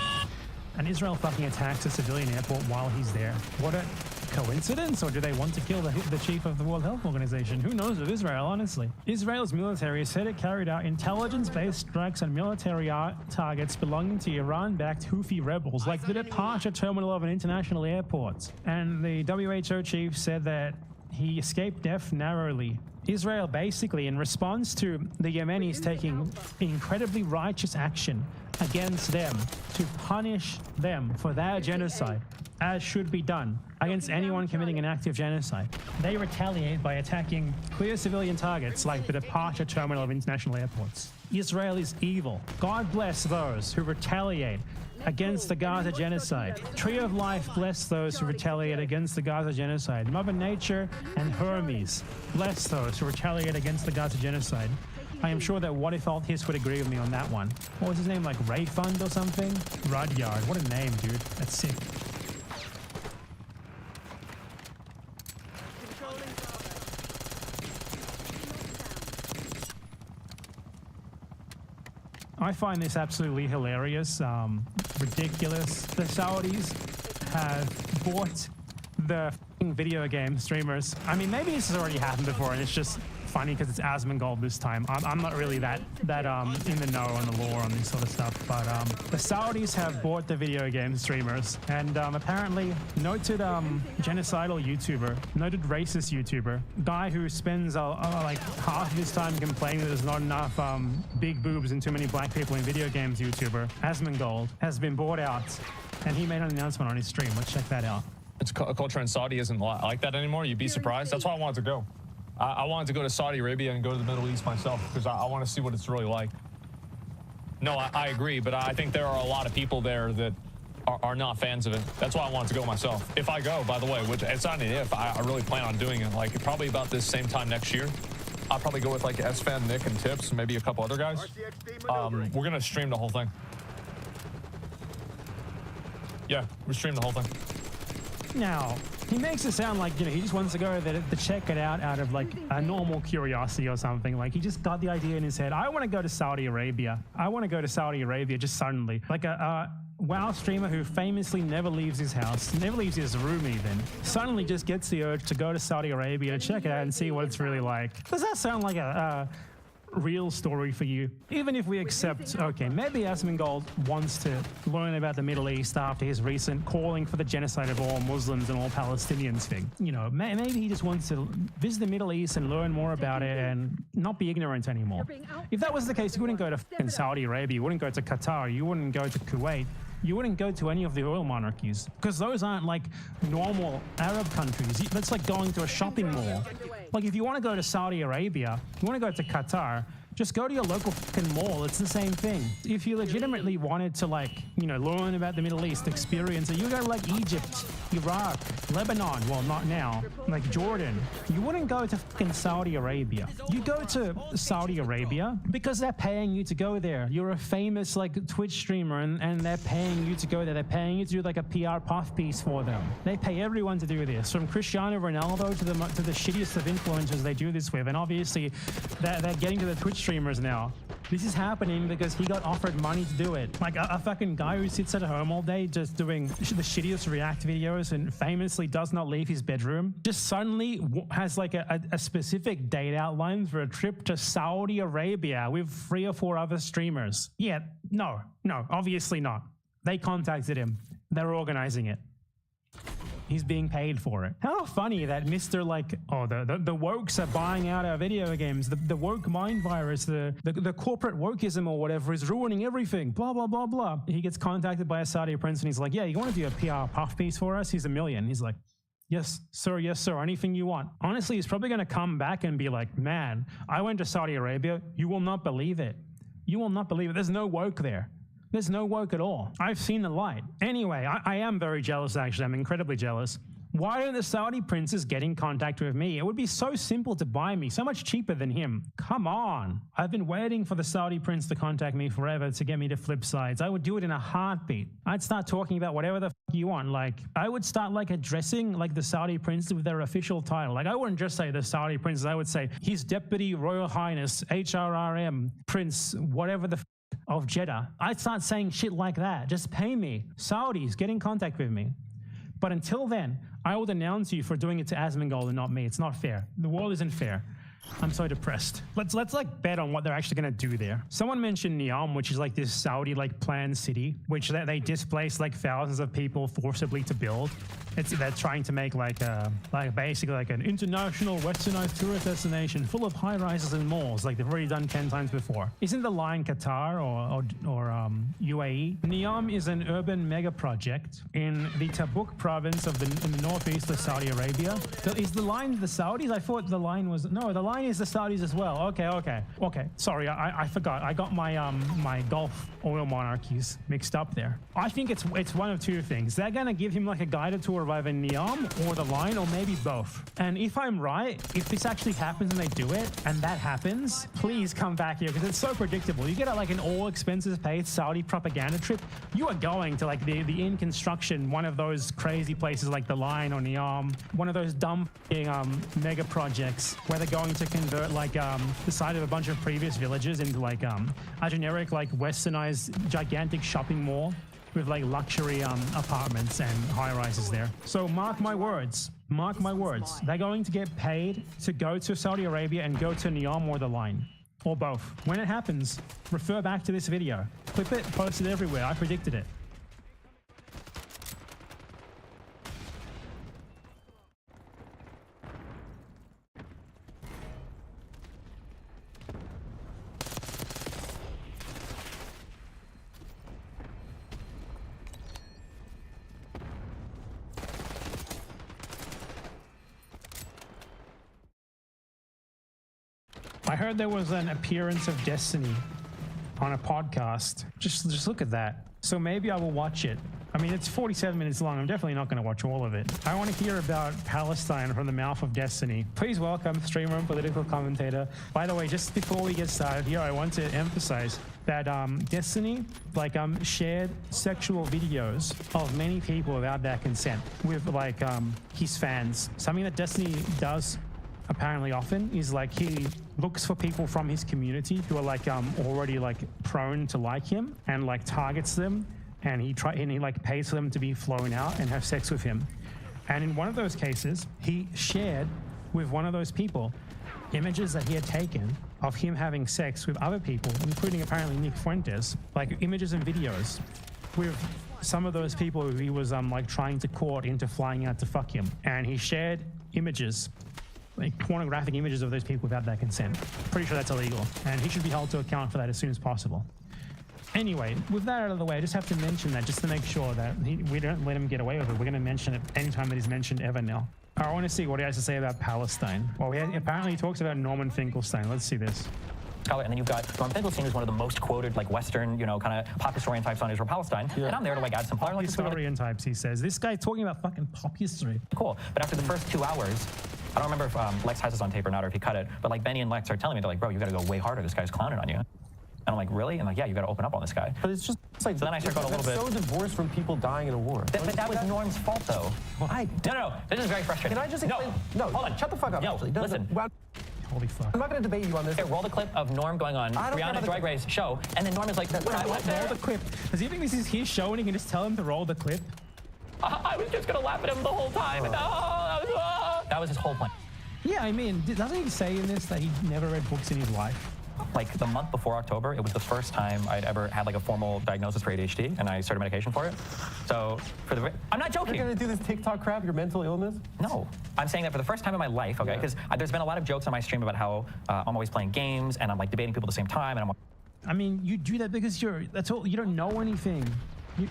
And Israel fucking attacks a civilian airport while he's there. What a coincidence? Or do they want to kill the chief of the World Health Organization? Who knows with Israel, honestly? Israel's military said it carried out intelligence-based strikes on military targets belonging to Iran-backed Houthi rebels, like the departure terminal of an international airport. And the WHO chief said that he escaped death narrowly. Israel basically, in response to the Yemenis taking incredibly righteous action against them to punish them for their genocide, as should be done against anyone committing an act of genocide, they retaliate by attacking clear civilian targets like the departure terminal of international airports. Israel is evil. God bless those who retaliate against the Gaza genocide. Tree of Life, bless those who retaliate against the Gaza genocide. Mother Nature and Hermes, bless those who retaliate against the Gaza genocide. I am sure that What If Altis would agree with me on that one. What was his name, like Ray Fund or something? Rudyard, what a name, dude. That's sick. I find this absolutely hilarious, ridiculous. The Saudis have bought the video game streamers. I mean, maybe this has already happened before, and it's just funny because it's Asmongold this time. I'm not really that in the know on the lore on this sort of stuff, but the Saudis have bought the video game streamers, and apparently noted genocidal YouTuber, noted racist YouTuber, guy who spends like half of his time complaining that there's not enough big boobs and too many black people in video games. YouTuber Asmongold has been bought out, and he made an announcement on his stream. Let's check that out. It's culture in Saudi isn't like that anymore. You'd be surprised. That's why I wanted to go. I wanted to go to Saudi Arabia and go to the Middle East myself because I want to see what it's really like. No, I agree, but I think there are a lot of people there that are not fans of it. That's why I wanted to go myself. If I go, by the way, which it's not an if, I really plan on doing it, like probably about this same time next year. I'll probably go with like S-Fan, Nick, and Tips, and maybe a couple other guys. We're going to stream the whole thing. Yeah, we're streaming the whole thing. Now, he makes it sound like, he just wants to go there to check it out of like a normal curiosity or something. Like he just got the idea in his head. I want to go to Saudi Arabia. I want to go to Saudi Arabia just suddenly. Like a WoW streamer who famously never leaves his house, never leaves his room even, suddenly just gets the urge to go to Saudi Arabia to check it out and see what it's really like. Does that sound like a real story for you? Even if we accept, okay, maybe Asmongold wants to learn about the Middle East after his recent calling for the genocide of all Muslims and all Palestinians thing. Maybe he just wants to visit the Middle East and learn more about it and not be ignorant anymore. If that was the case, you wouldn't go to Saudi Arabia, you wouldn't go to Qatar, you wouldn't go to Kuwait, you wouldn't go to any of the oil monarchies because those aren't like normal Arab countries. That's like going to a shopping mall. Like if you want to go to Saudi Arabia, you want to go to Qatar, just go to your local fucking mall. It's the same thing. If you legitimately wanted to learn about the Middle East, experience it, you go to like Egypt, Iraq, Lebanon. Well, not now. Like Jordan. You wouldn't go to fucking Saudi Arabia. You go to Saudi Arabia because they're paying you to go there. You're a famous Twitch streamer and they're paying you to go there. They're paying you to do like a PR puff piece for them. They pay everyone to do this, from Cristiano Ronaldo to the shittiest of influencers they do this with. And obviously they're getting to the Twitch streamers now. This is happening because he got offered money to do it. Like a fucking guy who sits at home all day just doing the shittiest React videos and famously does not leave his bedroom, just suddenly has like a specific date outlined for a trip to Saudi Arabia with 3 or 4 other streamers. Yeah, no, obviously not. They contacted him. They're organizing it. He's being paid for it. How funny that Mr. like, oh, the wokes are buying out our video games. The woke mind virus, the corporate wokeism or whatever is ruining everything. Blah, blah, blah, blah. He gets contacted by a Saudi prince and he's like, yeah, you want to do a PR puff piece for us? He's $1 million. He's like, yes, sir. Yes, sir. Anything you want. Honestly, he's probably going to come back and be like, man, I went to Saudi Arabia. You will not believe it. You will not believe it. There's no woke there. There's no woke at all. I've seen the light. Anyway, I am very jealous, actually. I'm incredibly jealous. Why are the Saudi princes getting in contact with me? It would be so simple to buy me, so much cheaper than him. Come on. I've been waiting for the Saudi prince to contact me forever to get me to flip sides. I would do it in a heartbeat. I'd start talking about whatever the you want. Like, I would start like addressing like the Saudi prince with their official title. Like, I wouldn't just say the Saudi princes. I would say His Deputy Royal Highness HRRM Prince whatever the of Jeddah. I'd start saying shit like that. Just pay me. Saudis, get in contact with me. But until then, I will denounce you for doing it to Asmongold and not me. It's not fair. The world isn't fair. I'm so depressed. Let's like bet on what they're actually gonna do there. Someone mentioned Neom, which is like this Saudi like planned city, which they displaced like thousands of people forcibly to build. They're trying to make like basically like an international westernized tourist destination full of high rises and malls, like they've already done 10 times before. Isn't the line Qatar or UAE? Neom is an urban mega project in the Tabuk province in the northeast of Saudi Arabia. Is the line the Saudis? I thought the line was no. The line is the Saudis as well. Okay. Sorry, I forgot. I got my my Gulf oil monarchies mixed up there. I think it's one of two things. They're gonna give him like a guided tour of either Neom or the line, or maybe both. And if I'm right, if this actually happens and they do it, and that happens, please come back here because it's so predictable. You get like an all expenses paid Saudi propaganda trip. You are going to like the in construction one of those crazy places like the line or Neom, one of those dumb mega projects where they're going to convert like the site of a bunch of previous villages into like a generic like westernized gigantic shopping mall with like luxury apartments and high rises there. So mark my words. Mark my words. They're going to get paid to go to Saudi Arabia and go to Neom or the line. Or both. When it happens, refer back to this video. Clip it, post it everywhere. I predicted it. I heard there was an appearance of Destiny on a podcast. Just look at that. So maybe I will watch it. I mean, it's 47 minutes long. I'm definitely not going to watch all of it. I want to hear about Palestine from the mouth of Destiny. Please welcome streamer and political commentator. By the way, just before we get started here, I want to emphasize that Destiny shared sexual videos of many people without their consent with like his fans. Something that Destiny does apparently often is like he looks for people from his community who are like already like prone to like him and like targets them, and he like pays for them to be flown out and have sex with him. And in one of those cases, he shared with one of those people images that he had taken of him having sex with other people, including apparently Nick Fuentes, like images and videos with some of those people who he was like trying to court into flying out to fuck him. And he shared images, like pornographic images of those people without their consent. Pretty sure that's illegal, and he should be held to account for that as soon as possible. Anyway, with that out of the way, I just have to mention that just to make sure that we don't let him get away with it. We're going to mention it anytime that he's mentioned ever now. I want to see what he has to say about Palestine. Well, apparently he talks about Norman Finkelstein. Let's see this. And then you've got Norman Finkelstein, who's one of the most quoted, like Western, kind of pop historian types on Israel Palestine. Yeah. And I'm there to like add some pop historian types. He says this guy talking about fucking pop history. Cool. But after the first 2 hours, I don't remember if Lex has this on tape or not, or if he cut it. But like Benny and Lex are telling me, they're like, bro, you got to go way harder. This guy's clowning on you. And I'm like, really? And like, yeah, you got to open up on this guy. But it's like, so then I start going a little bit. So divorced from people dying in a war. But that was Norm's fault, though. No. This is very frustrating. Can I just explain? No, hold on. Shut the fuck up. No, listen. Holy fuck. I'm not going to debate you on this. Okay, roll the clip of Norm going on Rihanna Drag Race show, and then Norm is like, roll the clip. Does he think this is his show and he can just tell him to roll the clip? I was just going to laugh at him the whole time. And that was his whole plan. Yeah, I mean, doesn't he say in this that he never read books in his life? like the month before October, it was the first time I'd ever had like a formal diagnosis for ADHD, and I started medication for it. So I'm not joking. You're gonna do this TikTok crap, your mental illness? No, I'm saying that for the first time in my life, okay? Because there's been a lot of jokes on my stream about how I'm always playing games and I'm like debating people at the same time, and I mean, you do that because that's all. You don't know anything.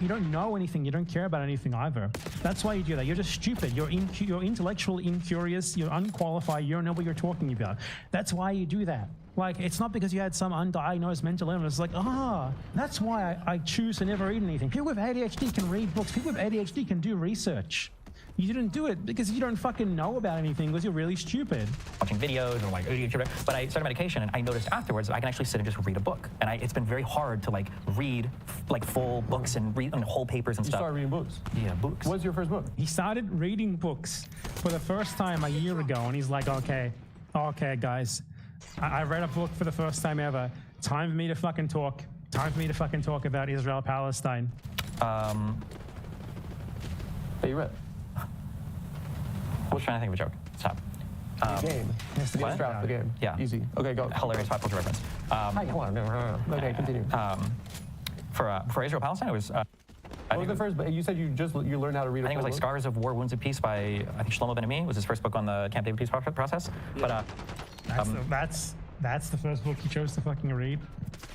You don't know anything. You don't care about anything either. That's why you do that. You're just stupid. You're intellectually incurious. You're unqualified. You don't know what you're talking about. That's why you do that. Like, it's not because you had some undiagnosed mental illness. It's like, that's why I choose to never read anything. People with ADHD can read books. People with ADHD can do research. You didn't do it because you don't fucking know about anything because you're really stupid. Watching videos or like, but I started medication and I noticed afterwards that I can actually sit and just read a book. And it's been very hard to like read like full books and read whole papers and stuff. You started reading books? Yeah, books. What's your first book? He started reading books for the first time a year ago, and he's like, okay, guys, I read a book for the first time ever. Time for me to fucking talk. Time for me to fucking talk about Israel, Palestine. Hey, you read? I was trying to think of a joke. Stop. The game. It's the draft, the game. Yeah. Easy. Okay, go. Hilarious pop culture reference. Hi, come on. No. Okay, continue. For Israel Palestine, it was. What was the first? You said you learned how to read. I think it was like Scars of War, Wounds of Peace by I think Shlomo Ben-Ami was his first book on the Camp David peace process. Yeah. But that's the first book you chose to fucking read.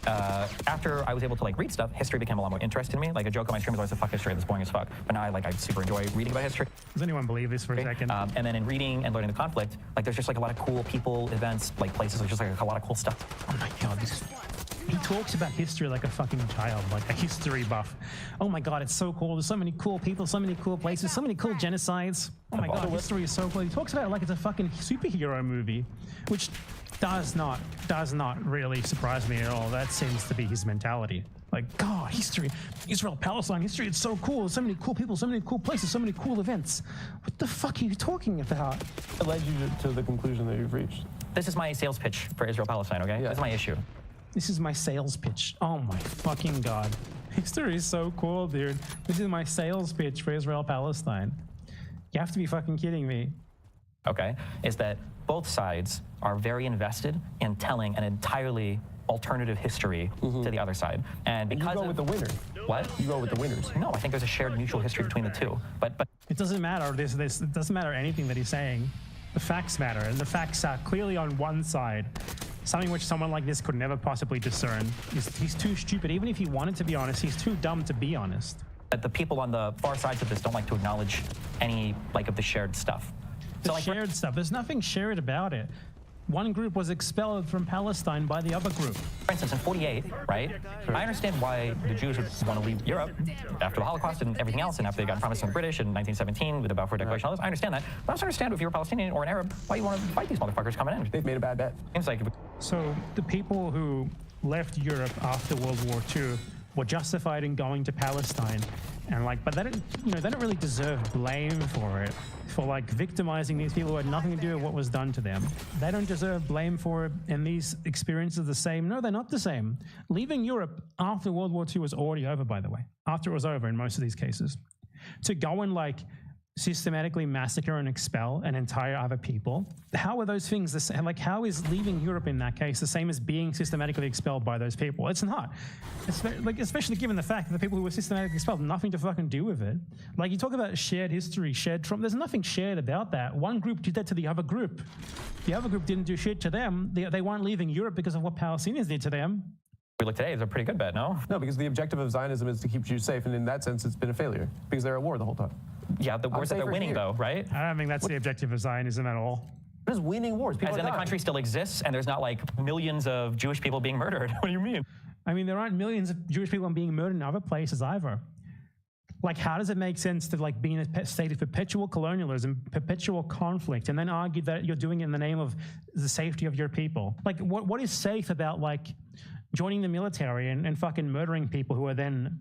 After I was able to like read stuff, history became a lot more interesting to me. Like a joke on my stream was always, fuck history, that's boring as fuck. But now I super enjoy reading about history. Does anyone believe this for a second? And then in reading and learning the conflict, like there's just like a lot of cool people, events, like places, there's just like a lot of cool stuff. Oh my God, he talks about history like a fucking child, like a history buff. Oh my God, it's so cool. There's so many cool people, so many cool places, so many cool genocides. Oh my God, history is so cool. He talks about it like it's a fucking superhero movie, which does not really surprise me at all. That seems to be his mentality. Like, God, history, Israel, Palestine, history, it's so cool. So many cool people, so many cool places, so many cool events. What the fuck are you talking about? What led you to the conclusion that you've reached? This is my sales pitch for Israel, Palestine, okay? Yeah. That's my issue. This is my sales pitch. Oh my fucking God. History is so cool, dude. This is my sales pitch for Israel, Palestine. You have to be fucking kidding me. Okay, is that both sides are very invested in telling an entirely alternative history to the other side. And because you go with the winners. What? You go with the winners. No, I think there's a shared mutual history between the two. But it doesn't matter. It doesn't matter anything that he's saying. The facts matter, and the facts are clearly on one side. Something which someone like this could never possibly discern. He's too stupid. Even if he wanted to be honest, he's too dumb to be honest. But the people on the far sides of this don't like to acknowledge any of the shared stuff. The shared stuff. There's nothing shared about it. One group was expelled from Palestine by the other group. For instance, in 48, right? I understand why the Jews would want to leave Europe after the Holocaust and everything else, and after they got promised from the British in 1917 with the Balfour Declaration, all this. I understand that. But I also understand if you're a Palestinian or an Arab, why you want to fight these motherfuckers coming in. They've made a bad bet. Seems like. So the people who left Europe after World War II were justified in going to Palestine, and but they don't really deserve blame for it, for victimizing these people who had nothing to do with what was done to them. They don't deserve blame for it, and these experiences are the same. No, they're not the same. Leaving Europe after World War II was already over, by the way. After it was over in most of these cases. To go and systematically massacre and expel an entire other people, how are those things the same? How is leaving Europe in that case the same as being systematically expelled by those people? It's not. Especially given the fact that the people who were systematically expelled had nothing to fucking do with it. You talk about shared history, shared trauma. There's nothing shared about that. One group did that to the other group. The other group didn't do shit to them. They weren't leaving Europe because of what Palestinians did to them. We look today, it's a pretty good bet, no? No, because the objective of Zionism is to keep Jews safe, and in that sense, it's been a failure because they're at war the whole time. Yeah, the wars that they're winning, though, right? I don't think that's the objective of Zionism at all. There's winning wars. As in the country still exists, and there's not millions of Jewish people being murdered. What do you mean? I mean, there aren't millions of Jewish people being murdered in other places either. How does it make sense to be in a state of perpetual colonialism, perpetual conflict, and then argue that you're doing it in the name of the safety of your people? What is safe about joining the military and fucking murdering people who are then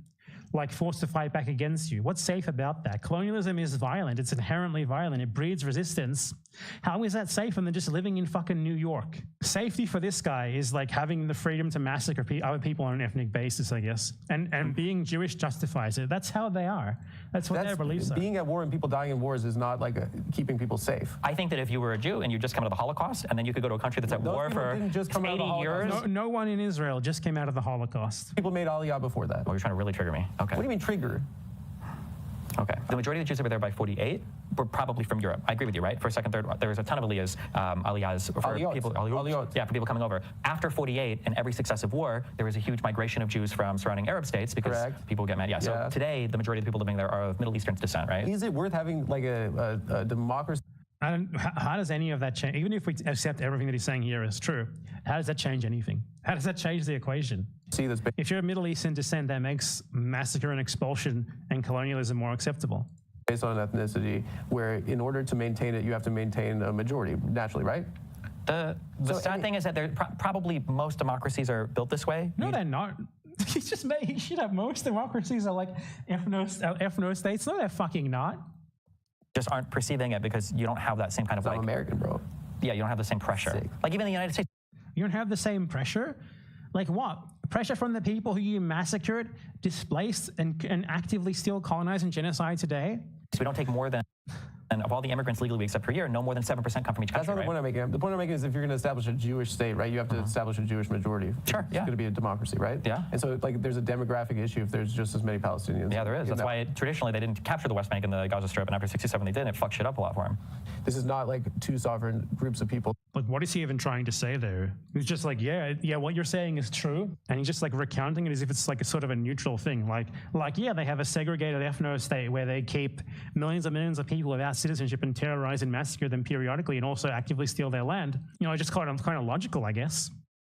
like forced to fight back against you. What's safe about that? Colonialism is violent. It's inherently violent. It breeds resistance. How is that safer than just living in fucking New York? Safety for this guy is like having the freedom to massacre other people on an ethnic basis, I guess. And being Jewish justifies it. That's how they are. That's what their beliefs are. Being at war and people dying in wars is not like keeping people safe. I think that if you were a Jew and you just come out of the Holocaust, and then you could go to a country that's at war for 80 years. No one in Israel just came out of the Holocaust. People made Aliyah before that. Oh, you're trying to really trigger me. Okay. What do you mean trigger? Okay. The majority of the Jews that were there by 48 were probably from Europe. I agree with you, right? First, second, third, there was a ton of aliyahs for people. Yeah, for people coming over. After 48, in every successive war, there was a huge migration of Jews from surrounding Arab states because people get mad. Yeah. So today, the majority of the people living there are of Middle Eastern descent, right? Is it worth having like a democracy? How does any of that change? Even if we accept everything that he's saying here is true, how does that change anything? How does that change the equation? See this. If you're of Middle Eastern descent, that makes massacre and expulsion and colonialism more acceptable. Based on ethnicity, where in order to maintain it, you have to maintain a majority, naturally, right? The sad thing is that probably most democracies are built this way. No, they're not. He's just making shit up. Most democracies are like ethno states. No, they're fucking not. Just aren't perceiving it because you don't have that same kind of I'm American, bro. Yeah, you don't have the same pressure. Like even the United States. You don't have the same pressure? Like what? Pressure from the people who you massacred, displaced, and actively still colonize and genocide today? We don't take more than, and of all the immigrants legally we accept per year, no more than 7% come from each country. That's not the point I'm making. The point I'm making is if you're going to establish a Jewish state, right, you have to establish a Jewish majority. Sure, It's going to be a democracy, right? Yeah. And so, like, there's a demographic issue if there's just as many Palestinians. Yeah, there is. That's why traditionally they didn't capture the West Bank and the Gaza Strip, and after 67 they did, and it fucked shit up a lot for them. This is not like two sovereign groups of people. Like, what is he even trying to say there? He's just like, yeah, what you're saying is true, and he's just like recounting it as if it's like a sort of a neutral thing. Like, yeah, they have a segregated ethno state where they keep millions and millions of people without citizenship and terrorize and massacre them periodically, and also actively steal their land. You know, just kind of logical, I guess.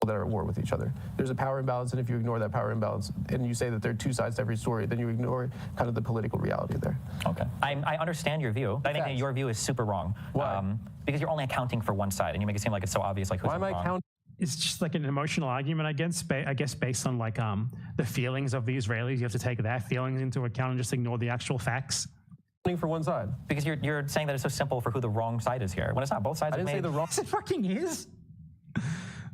That are at war with each other. There's a power imbalance, and if you ignore that power imbalance and you say that there are two sides to every story, then you ignore kind of the political reality there. Okay. I understand your view. I think that your view is super wrong. Why? Because you're only accounting for one side, and you make it seem like it's so obvious. Like, who's why am I counting? It's just like an emotional argument, I guess, based on like the feelings of the Israelis. You have to take their feelings into account and just ignore the actual facts. For one side. Because you're saying that it's so simple for who the wrong side is here, when it's not. Both sides. I didn't say the wrong. Yes, it fucking is.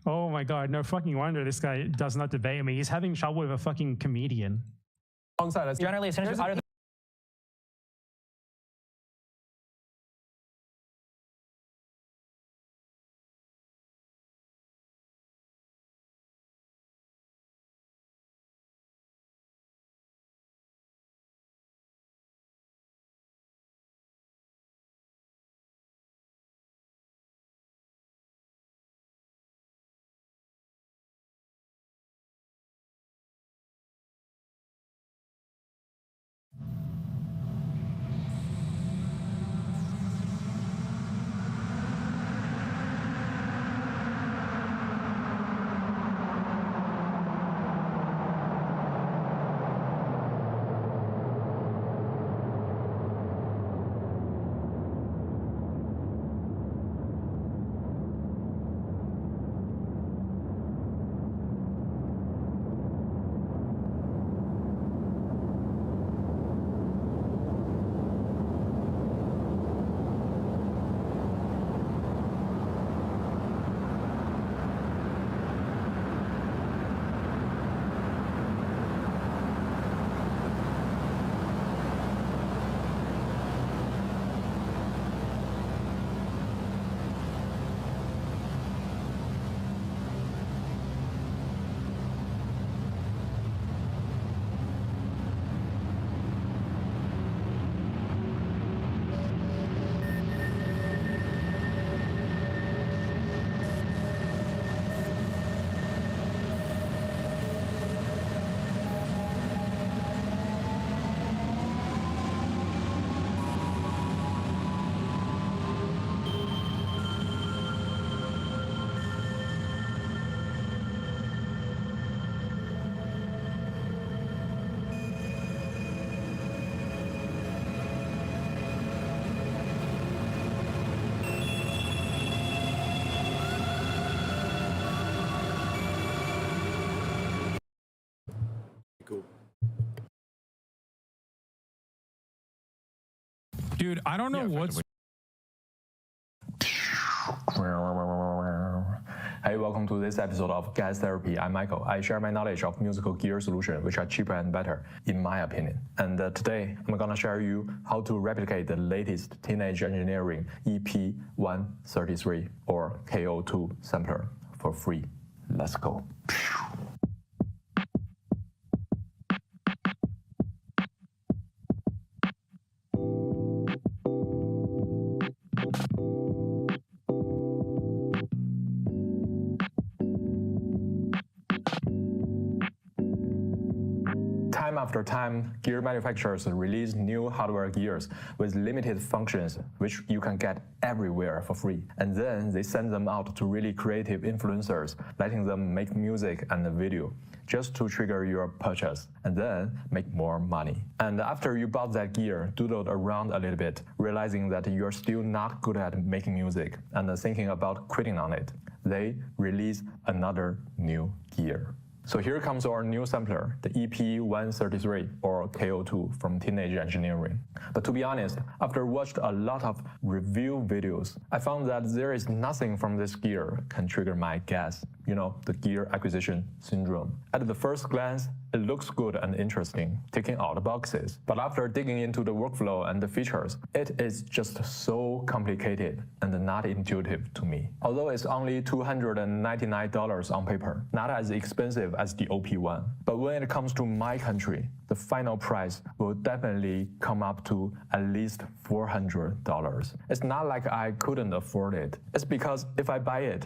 Oh my God, no fucking wonder this guy does not debate me. He's having trouble with a fucking comedian. Wrong side. Generally, as soon as you're out of the Dude, I don't know what's. Hey, welcome to this episode of Gas Therapy. I'm Michael. I share my knowledge of musical gear solutions, which are cheaper and better, in my opinion. And today, I'm gonna share you how to replicate the latest Teenage Engineering EP133 or KO2 sampler for free. Let's go. Time after time, gear manufacturers release new hardware gears with limited functions, which you can get everywhere for free. And then they send them out to really creative influencers, letting them make music and video just to trigger your purchase and then make more money. And after you bought that gear, doodled around a little bit, realizing that you're still not good at making music and thinking about quitting on it, they release another new gear. So here comes our new sampler, the EP133 or KO2 from Teenage Engineering. But to be honest, after watched a lot of review videos, I found that there is nothing from this gear can trigger my gas, the gear acquisition syndrome. At the first glance, it looks good and interesting, ticking all the boxes. But after digging into the workflow and the features, it is just so complicated and not intuitive to me. Although it's only $299 on paper, not as expensive as the OP1. But when it comes to my country, the final price will definitely come up to at least $400. It's not like I couldn't afford it. It's because if I buy it,